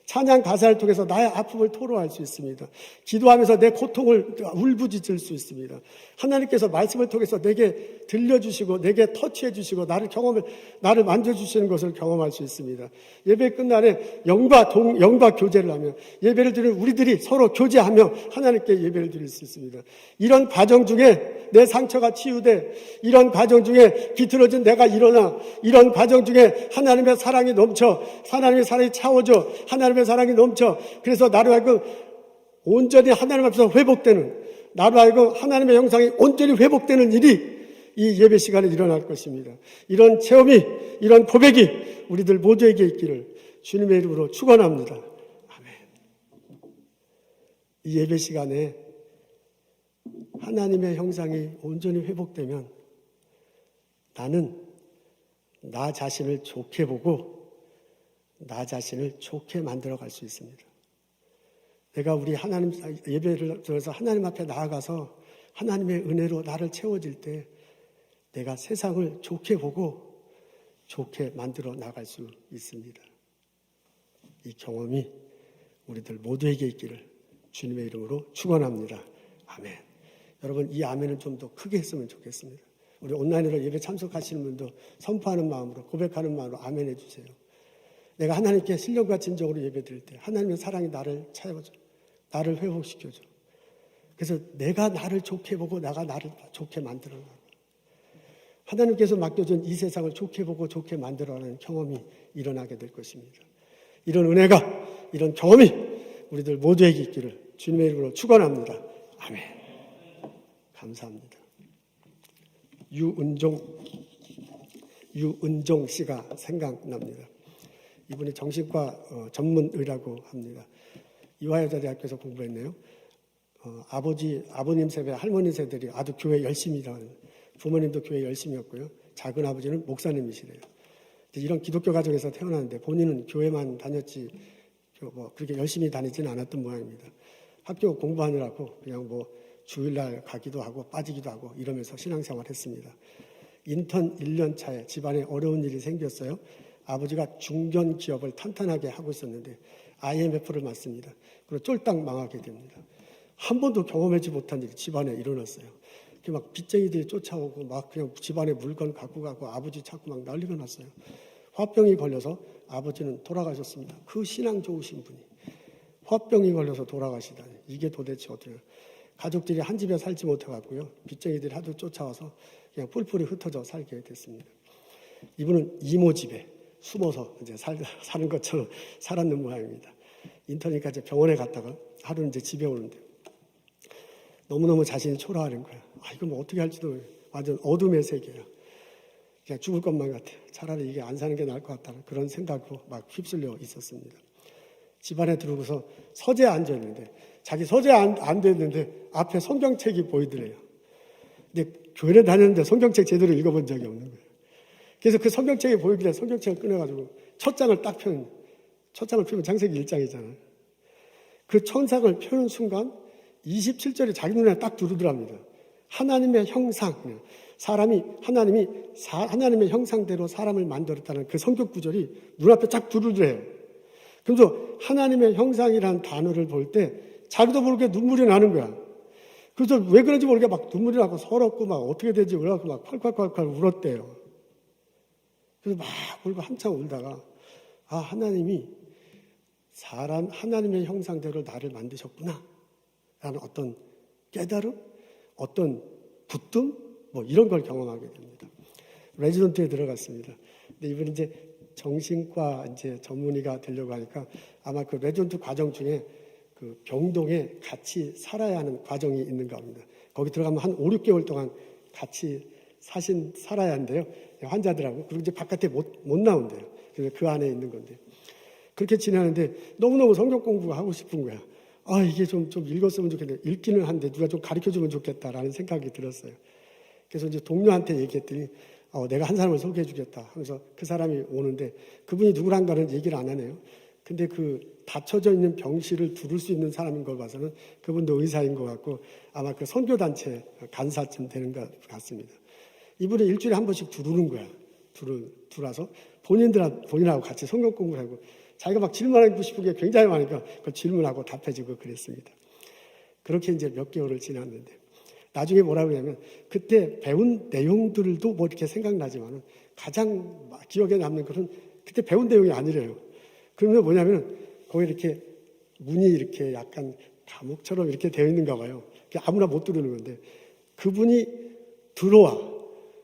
찬양 가사를 통해서 나의 아픔을 토로할 수 있습니다. 기도하면서 내 고통을 울부짖을 수 있습니다. 하나님께서 말씀을 통해서 내게 들려주시고 내게 터치해 주시고 나를 만져주시는 것을 경험할 수 있습니다. 예배 끝날에 영과 교제를 하며 예배를 드리는 우리들이 서로 교제하며 하나님께 예배를 드릴 수 있습니다. 이런 과정 중에 내 상처가 치유돼 이런 과정 중에 비틀어진 내가 일어나 이런 과정 중에 하나님의 사랑이 넘쳐 하나님의 사랑이 차오져 하나님의 사랑이 넘쳐 그래서 나로 하여금 온전히 하나님 앞에서 회복되는 나로 하여금 하나님의 형상이 온전히 회복되는 일이 이 예배 시간에 일어날 것입니다. 이런 체험이 이런 고백이 우리들 모두에게 있기를 주님의 이름으로 축원합니다. 아멘. 이 예배 시간에 하나님의 형상이 온전히 회복되면 나는 나 자신을 좋게 보고 나 자신을 좋게 만들어갈 수 있습니다. 내가 우리 하나님 예배를 들어서 하나님 앞에 나아가서 하나님의 은혜로 나를 채워질 때 내가 세상을 좋게 보고 좋게 만들어 나갈 수 있습니다. 이 경험이 우리들 모두에게 있기를 주님의 이름으로 축원합니다. 아멘. 여러분 이 아멘은 좀 더 크게 했으면 좋겠습니다. 우리 온라인으로 예배 참석하시는 분도 선포하는 마음으로 고백하는 마음으로 아멘 해주세요. 내가 하나님께 신령과 진정으로 예배 드릴 때 하나님의 사랑이 나를 채워줘. 나를 회복시켜줘. 그래서 내가 나를 좋게 보고 나가 나를 좋게 만들어놔. 하나님께서 맡겨준 이 세상을 좋게 보고 좋게 만들어가는 경험이 일어나게 될 것입니다. 이런 은혜가 이런 경험이 우리들 모두에게 있기를 주님의 이름으로 축원합니다. 아멘. 감사합니다. 유은종 씨가 생각납니다. 이분이 정신과 전문의라고 합니다. 이화여자대학교에서 공부했네요. 아버님 세대, 할머니 세대들이 아주 교회 열심히 일하는 부모님도 교회 열심히였고요. 작은 아버지는 목사님이시래요. 이런 기독교 가정에서 태어났는데 본인은 교회만 다녔지 그렇게 열심히 다니지는 않았던 모양입니다. 학교 공부하느라고 그냥 주일날 가기도 하고 빠지기도 하고 이러면서 신앙생활을 했습니다. 인턴 1년 차에 집안에 어려운 일이 생겼어요. 아버지가 중견 기업을 탄탄하게 하고 있었는데 IMF를 맞습니다. 그리고 쫄딱 망하게 됩니다. 한 번도 경험하지 못한 일이 집안에 일어났어요. 막 빚쟁이들이 쫓아오고 막 그냥 집안에 물건 갖고 가고 아버지 찾고 막 난리가 났어요. 화병이 걸려서 아버지는 돌아가셨습니다. 그 신앙 좋으신 분이 화병이 걸려서 돌아가시다니 이게 도대체 어떻게 가족들이 한 집에 살지 못해갖고요. 빚쟁이들이 하도 쫓아와서 그냥 뿔뿔이 흩어져 살게 됐습니다. 이분은 이모 집에 숨어서 이제 사는 것처럼 살았는 모양입니다. 인턴이니까 이제 병원에 갔다가 하루는 이제 집에 오는데 너무너무 자신이 초라하는 거야. 이거 어떻게 할지도 완전 어둠의 세계야. 그냥 죽을 것만 같아요. 차라리 이게 안 사는 게 나을 것 같다는 그런 생각으로 막 휩쓸려 있었습니다. 집안에 들어오고서 서재에 앉아있는데 자기 서재에 앉아있는데 앞에 성경책이 보이더래요. 근데 교회를 다녔는데 성경책 제대로 읽어본 적이 없는 거예요. 그래서 그 성경책이 보이길래 성경책을 꺼내가지고 첫 장을 딱 펴는 첫 장을 펴면 창세기 1장이잖아요. 그 천상을 펴는 순간 27절이 자기 눈에 딱 들어오더랍니다. 하나님의 형상, 하나님이 하나님의 형상대로 사람을 만들었다는 그 성격 구절이 눈앞에 쫙 들어오더래요. 그래서 하나님의 형상이라는 단어를 볼 때 자기도 모르게 눈물이 나는 거야. 그래서 왜 그런지 모르게 막 눈물이 나고 서럽고 막 어떻게 되지 몰라서 막 콸콸콸콸 울었대요. 그래서 막 울고 한참 울다가 하나님이 하나님의 형상대로 나를 만드셨구나 라는 어떤 깨달음, 어떤 붙듦 이런 걸 경험하게 됩니다. 레지던트에 들어갔습니다. 근데 이분이 이제 정신과 이제 전문의가 되려고 하니까 아마 그 레전트 과정 중에 그 병동에 같이 살아야 하는 과정이 있는가 합니다. 거기 들어가면 한 5, 6개월 동안 같이 살아야 한대요. 환자들하고. 그리고 이제 바깥에 못 나온대요. 그래서 그 안에 있는 건데. 그렇게 지내는데 너무너무 성경 공부가 하고 싶은 거야. 아, 이게 좀 읽었으면 좋겠네. 읽기는 한데 누가 좀 가르쳐 주면 좋겠다라는 생각이 들었어요. 그래서 이제 동료한테 얘기했더니 내가 한 사람을 소개해 주겠다 하면서 그 사람이 오는데 그분이 누구란가는 얘기를 안 하네요. 근데 그 닫혀져 있는 병실을 두를 수 있는 사람인 걸 봐서는 그분도 의사인 것 같고 아마 그 선교단체 간사쯤 되는 것 같습니다. 이분이 일주일에 한 번씩 두르는 거야. 두라서 본인하고 같이 성경 공부를 하고 자기가 막 질문하고 싶은 게 굉장히 많으니까 그 질문하고 답해주고 그랬습니다. 그렇게 이제 몇 개월을 지났는데 나중에 뭐라고 하냐면 그때 배운 내용들도 뭐 이렇게 생각나지만은 가장 기억에 남는 것은 그때 배운 내용이 아니래요. 그러면 뭐냐면은 거기 이렇게 문이 이렇게 약간 감옥처럼 이렇게 되어 있는가 봐요. 아무나 못 들어오는 건데 그분이 들어와.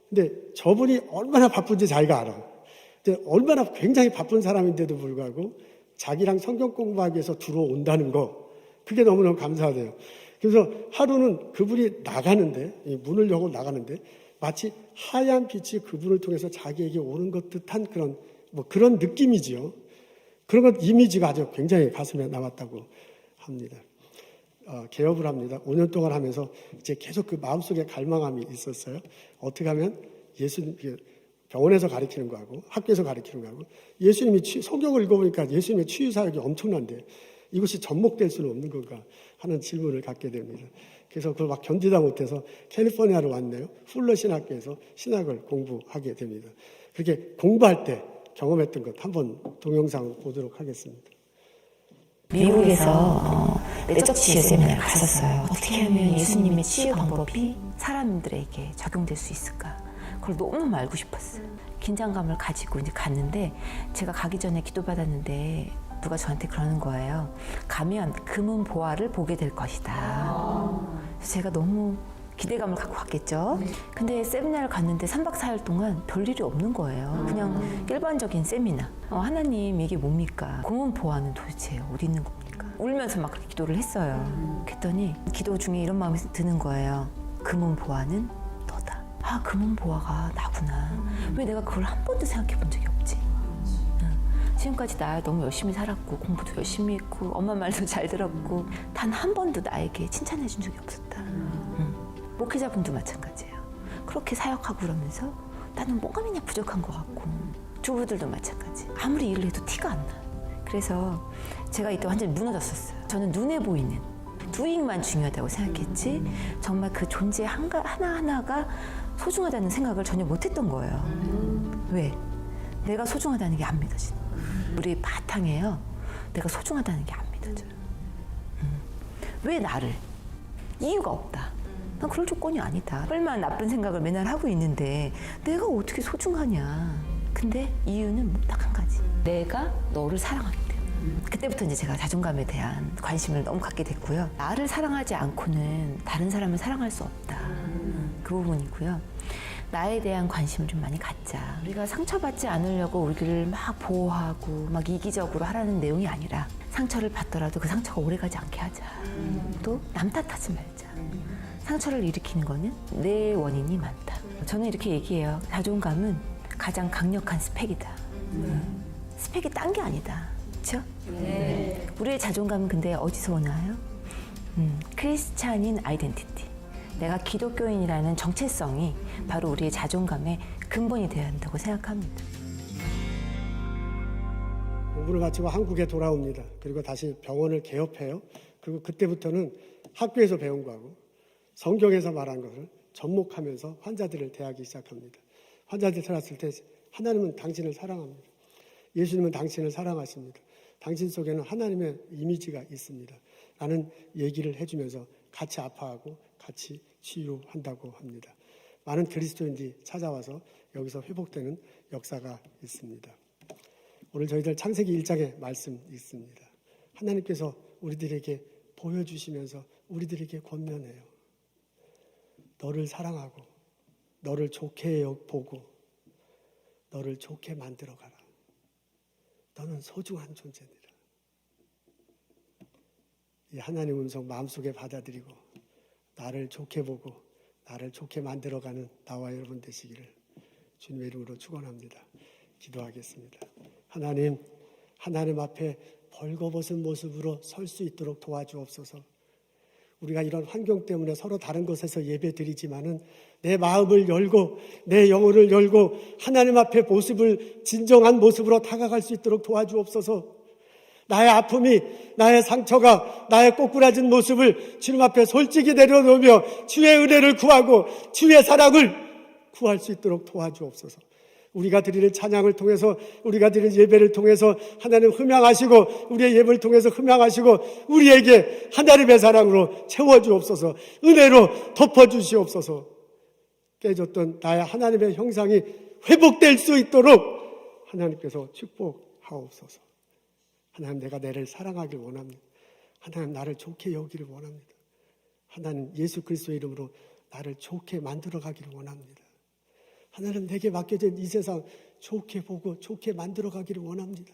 근데 저분이 얼마나 바쁜지 자기가 알아. 근데 얼마나 굉장히 바쁜 사람인데도 불구하고 자기랑 성경 공부하기 위해서 들어온다는 거 그게 너무너무 감사하대요. 그래서 하루는 그분이 나가는데 문을 열고 나가는데 마치 하얀 빛이 그분을 통해서 자기에게 오는 것 듯한 그런 느낌이지요. 그런 것 이미지가 아주 굉장히 가슴에 남았다고 합니다. 개업을 합니다. 5년 동안 하면서 이제 계속 그 마음속에 갈망함이 있었어요. 어떻게 하면 예수님 병원에서 가르치는 거하고 학교에서 가르치는 거하고 예수님이 성경을 읽어보니까 예수님의 치유 사역이 엄청난데 이것이 접목될 수는 없는 건가 하는 질문을 갖게 됩니다. 그래서 그걸 막 견디다 못해서 캘리포니아로 왔네요. 풀러 신학교에서 신학을 공부하게 됩니다. 그렇게 공부할 때 경험했던 것 한번 동영상 보도록 하겠습니다. 미국에서 내적 치유 세미나를 갔었어요. 어떻게 하면 예수님의 치유 방법이 사람들에게 적용될 수 있을까? 그걸 너무 알고 싶었어요. 긴장감을 가지고 이제 갔는데 제가 가기 전에 기도받았는데 누가 저한테 그러는 거예요. 가면 금은 보화를 보게 될 것이다. 그래서 제가 너무 기대감을 갖고 갔겠죠. 근데 세미나를 갔는데 3박 4일 동안 별일이 없는 거예요. 그냥 일반적인 세미나. 하나님 이게 뭡니까? 금은 보화는 도대체 어디 있는 겁니까? 울면서 막 그렇게 기도를 했어요. 그랬더니 기도 중에 이런 마음이 드는 거예요. 금은 보화는 너다. 아, 금은 보화가 나구나. 왜 내가 그걸 한 번도 생각해 본 적이 없지? 지금까지 나 너무 열심히 살았고 공부도 열심히 했고 엄마 말도 잘 들었고 단 한 번도 나에게 칭찬해 준 적이 없었다. 목회자분도 마찬가지예요. 그렇게 사역하고 그러면서 나는 뭔가 그냥 부족한 것 같고 주부들도 마찬가지. 아무리 일을 해도 티가 안 나. 그래서 제가 이때 완전히 무너졌었어요. 저는 눈에 보이는 두익만 중요하다고 생각했지 정말 그 존재 하나하나가 소중하다는 생각을 전혀 못했던 거예요. 왜? 내가 소중하다는 게 안 믿어지는 거예요. 우리 바탕에요. 내가 소중하다는 게 안 믿어져요. 왜 나를? 이유가 없다. 난 그럴 조건이 아니다. 얼마나 나쁜 생각을 맨날 하고 있는데 내가 어떻게 소중하냐. 근데 이유는 딱 한 가지. 내가 너를 사랑하기 때문에. 그때부터 이제 제가 자존감에 대한 관심을 너무 갖게 됐고요. 나를 사랑하지 않고는 다른 사람을 사랑할 수 없다. 그 부분이고요. 나에 대한 관심을 좀 많이 갖자. 우리가 상처받지 않으려고 우리를 막 보호하고 막 이기적으로 하라는 내용이 아니라 상처를 받더라도 그 상처가 오래가지 않게 하자. 또 남 탓하지 말자. 상처를 일으키는 거는 내 원인이 많다. 저는 이렇게 얘기해요. 자존감은 가장 강력한 스펙이다. 스펙이 딴 게 아니다. 그렇죠? 네. 우리의 자존감은 근데 어디서 오나요? 크리스찬인 아이덴티티. 내가 기독교인이라는 정체성이 바로 우리의 자존감의 근본이 되어야 한다고 생각합니다. 공부를 마치고 한국에 돌아옵니다. 그리고 다시 병원을 개업해요. 그리고 그때부터는 학교에서 배운 거하고 성경에서 말한 것을 접목하면서 환자들을 대하기 시작합니다. 환자들 들었을 때 하나님은 당신을 사랑합니다. 예수님은 당신을 사랑하십니다. 당신 속에는 하나님의 이미지가 있습니다. 라는 얘기를 해주면서 같이 아파하고 같이 치유한다고 합니다. 많은 그리스도인들이 찾아와서 여기서 회복되는 역사가 있습니다. 오늘 저희들 창세기 1장에 말씀 있습니다. 하나님께서 우리들에게 보여주시면서 우리들에게 권면해요. 너를 사랑하고 너를 좋게 보고 너를 좋게 만들어 가라. 너는 소중한 존재니라. 이 하나님 음성 마음속에 받아들이고 나를 좋게 보고 나를 좋게 만들어가는 나와 여러분 되시기를 주님의 이름으로 축원합니다. 기도하겠습니다. 하나님 앞에 벌거벗은 모습으로 설 수 있도록 도와주옵소서. 우리가 이런 환경 때문에 서로 다른 곳에서 예배 드리지만은 내 마음을 열고 내 영혼을 열고 하나님 앞에 모습을 진정한 모습으로 다가갈 수 있도록 도와주옵소서. 나의 아픔이, 나의 상처가, 나의 꼬꾸라진 모습을 주님 앞에 솔직히 내려놓으며 주의 은혜를 구하고 주의 사랑을 구할 수 있도록 도와주옵소서. 우리가 드리는 찬양을 통해서, 우리가 드리는 예배를 통해서 하나님 흠양하시고, 우리의 예배를 통해서 흠양하시고, 우리에게 하나님의 사랑으로 채워주옵소서. 은혜로 덮어주시옵소서. 깨졌던 나의 하나님의 형상이 회복될 수 있도록 하나님께서 축복하옵소서. 하나님, 내가 너를 사랑하길 원합니다. 하나님, 나를 좋게 여기를 원합니다. 하나님, 예수 그리스도의 이름으로 나를 좋게 만들어가기를 원합니다. 하나님, 내게 맡겨진 이 세상 좋게 보고 좋게 만들어가기를 원합니다.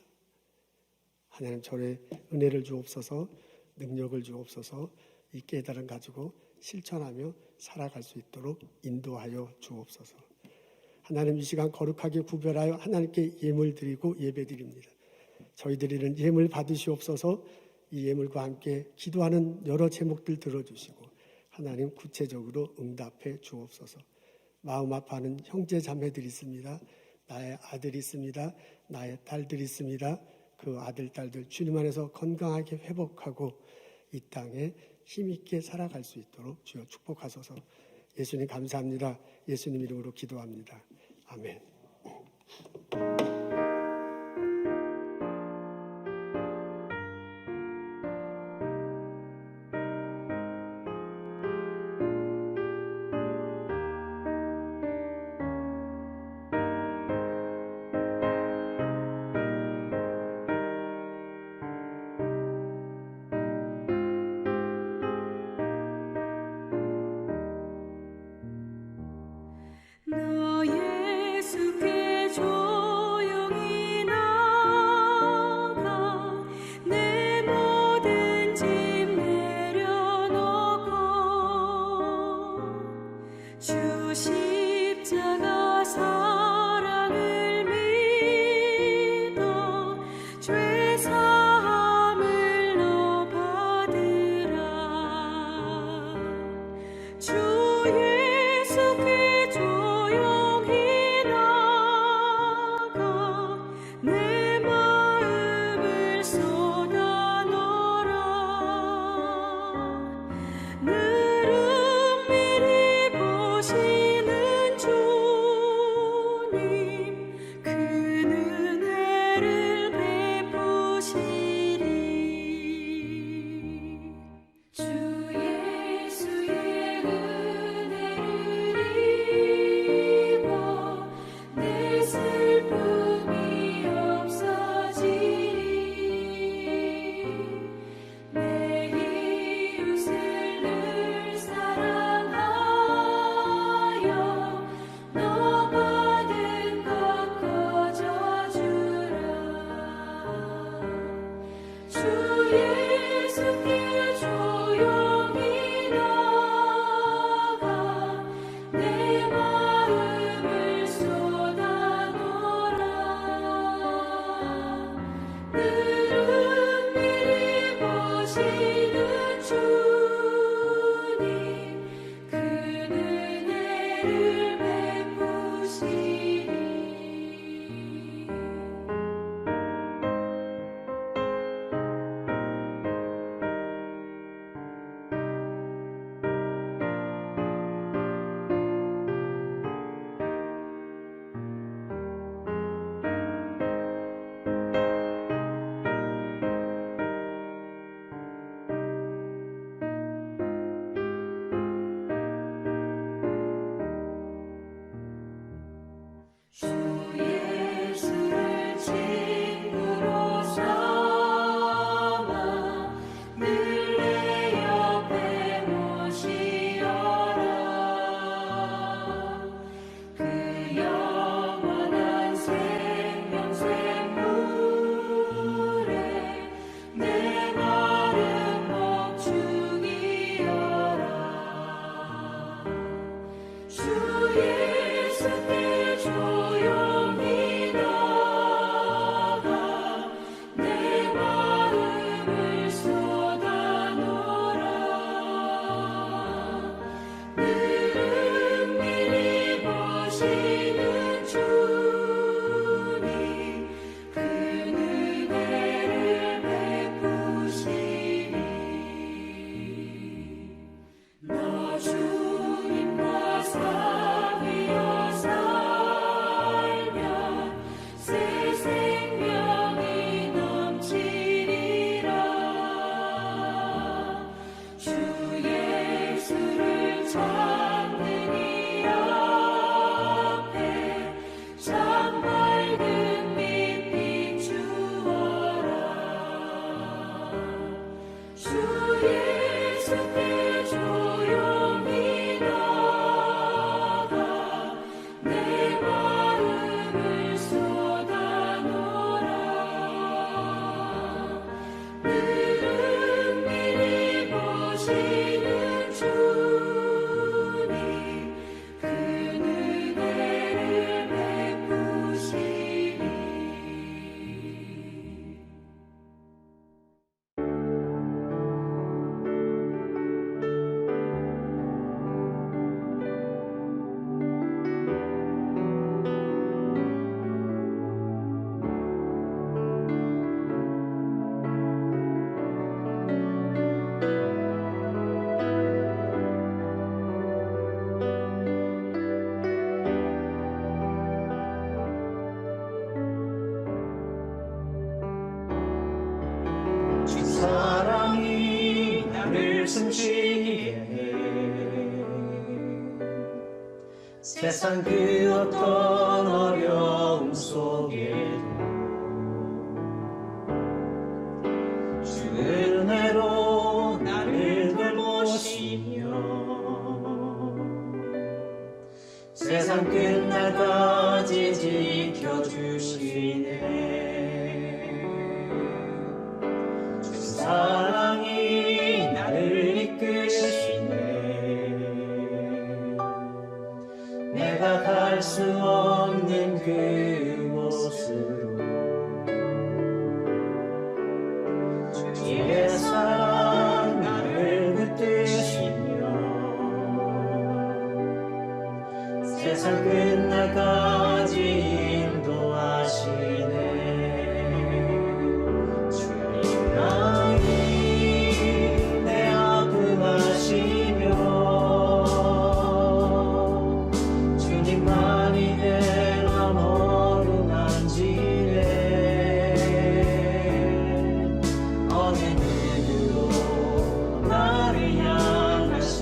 하나님, 저의 은혜를 주옵소서, 능력을 주옵소서, 이 깨달음 가지고 실천하며 살아갈 수 있도록 인도하여 주옵소서. 하나님, 이 시간 거룩하게 구별하여 하나님께 예물 드리고 예배 드립니다. 저희들이는 예물 받으시옵소서. 이 예물과 함께 기도하는 여러 제목들 들어주시고 하나님 구체적으로 응답해 주옵소서. 마음 아파하는 형제 자매들이 있습니다. 나의 아들이 있습니다. 나의 딸들이 있습니다. 그 아들, 딸들 주님 안에서 건강하게 회복하고 이 땅에 힘있게 살아갈 수 있도록 주여 축복하소서. 예수님 감사합니다. 예수님 이름으로 기도합니다. 아멘. 나 예수께 줘 세상 그 어떤 어려움 속에도 주의 은혜로 나를 돌보시며 세상 끝날까지 지켜주시네. 주 사랑이 나를 이끄시네. 내가 갈 수 없는 그곳으로 주의 사랑 나를 붙드시며 세상 끝날까지 인도하시네. 주님만이 내 아픔 아시며 주님만이 내 맘 어루만지네. 어느 누구도 나를 향하신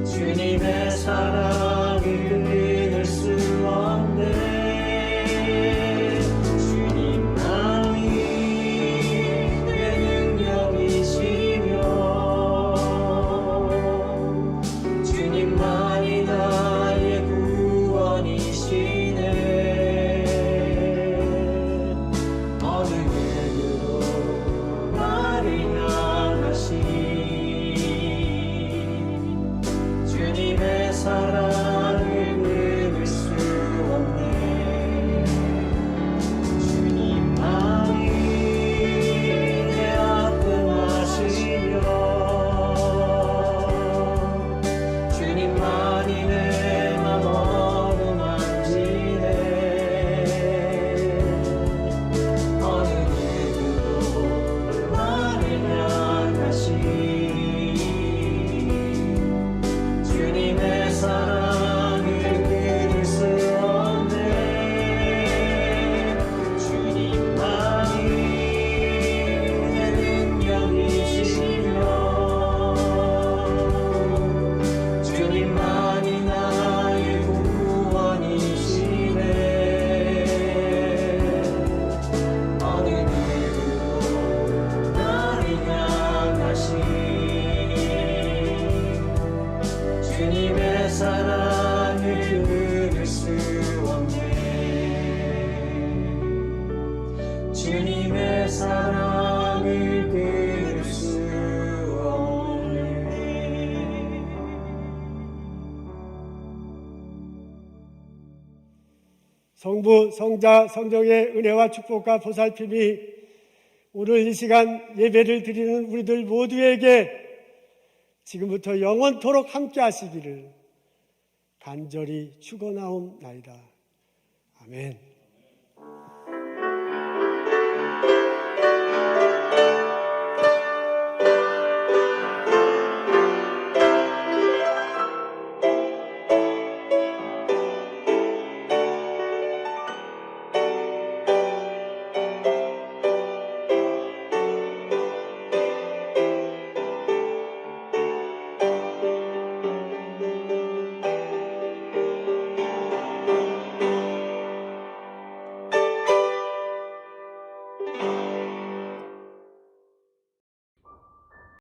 주님의 사랑을 끊을 수 없네. 주님만이 내 능력이시며 주님만이 나의 구원이시네. 어느 누구도 나를 향하신 주님의 사랑을 끊을 수 없네. 주님만이 내 아픔 아시며 주님만이 내 맘 어루만지네. 어느 누구도 나를 향하신 주님의 사랑을 끊을 수 없네. 주님만이 내 능력이시며 주님만이 나의 구원이시네. 어느 누구도 나를 향하신 주님의 사랑을 끊을 수 없네. 주님의 사랑을 끊을 수 없네. 성부, 성자, 성령의 은혜와 축복과 보살핌이 오늘 이 시간 예배를 드리는 우리들 모두에게 지금부터 영원토록 함께 하시기를 간절히 축원하옵나이다. 아멘.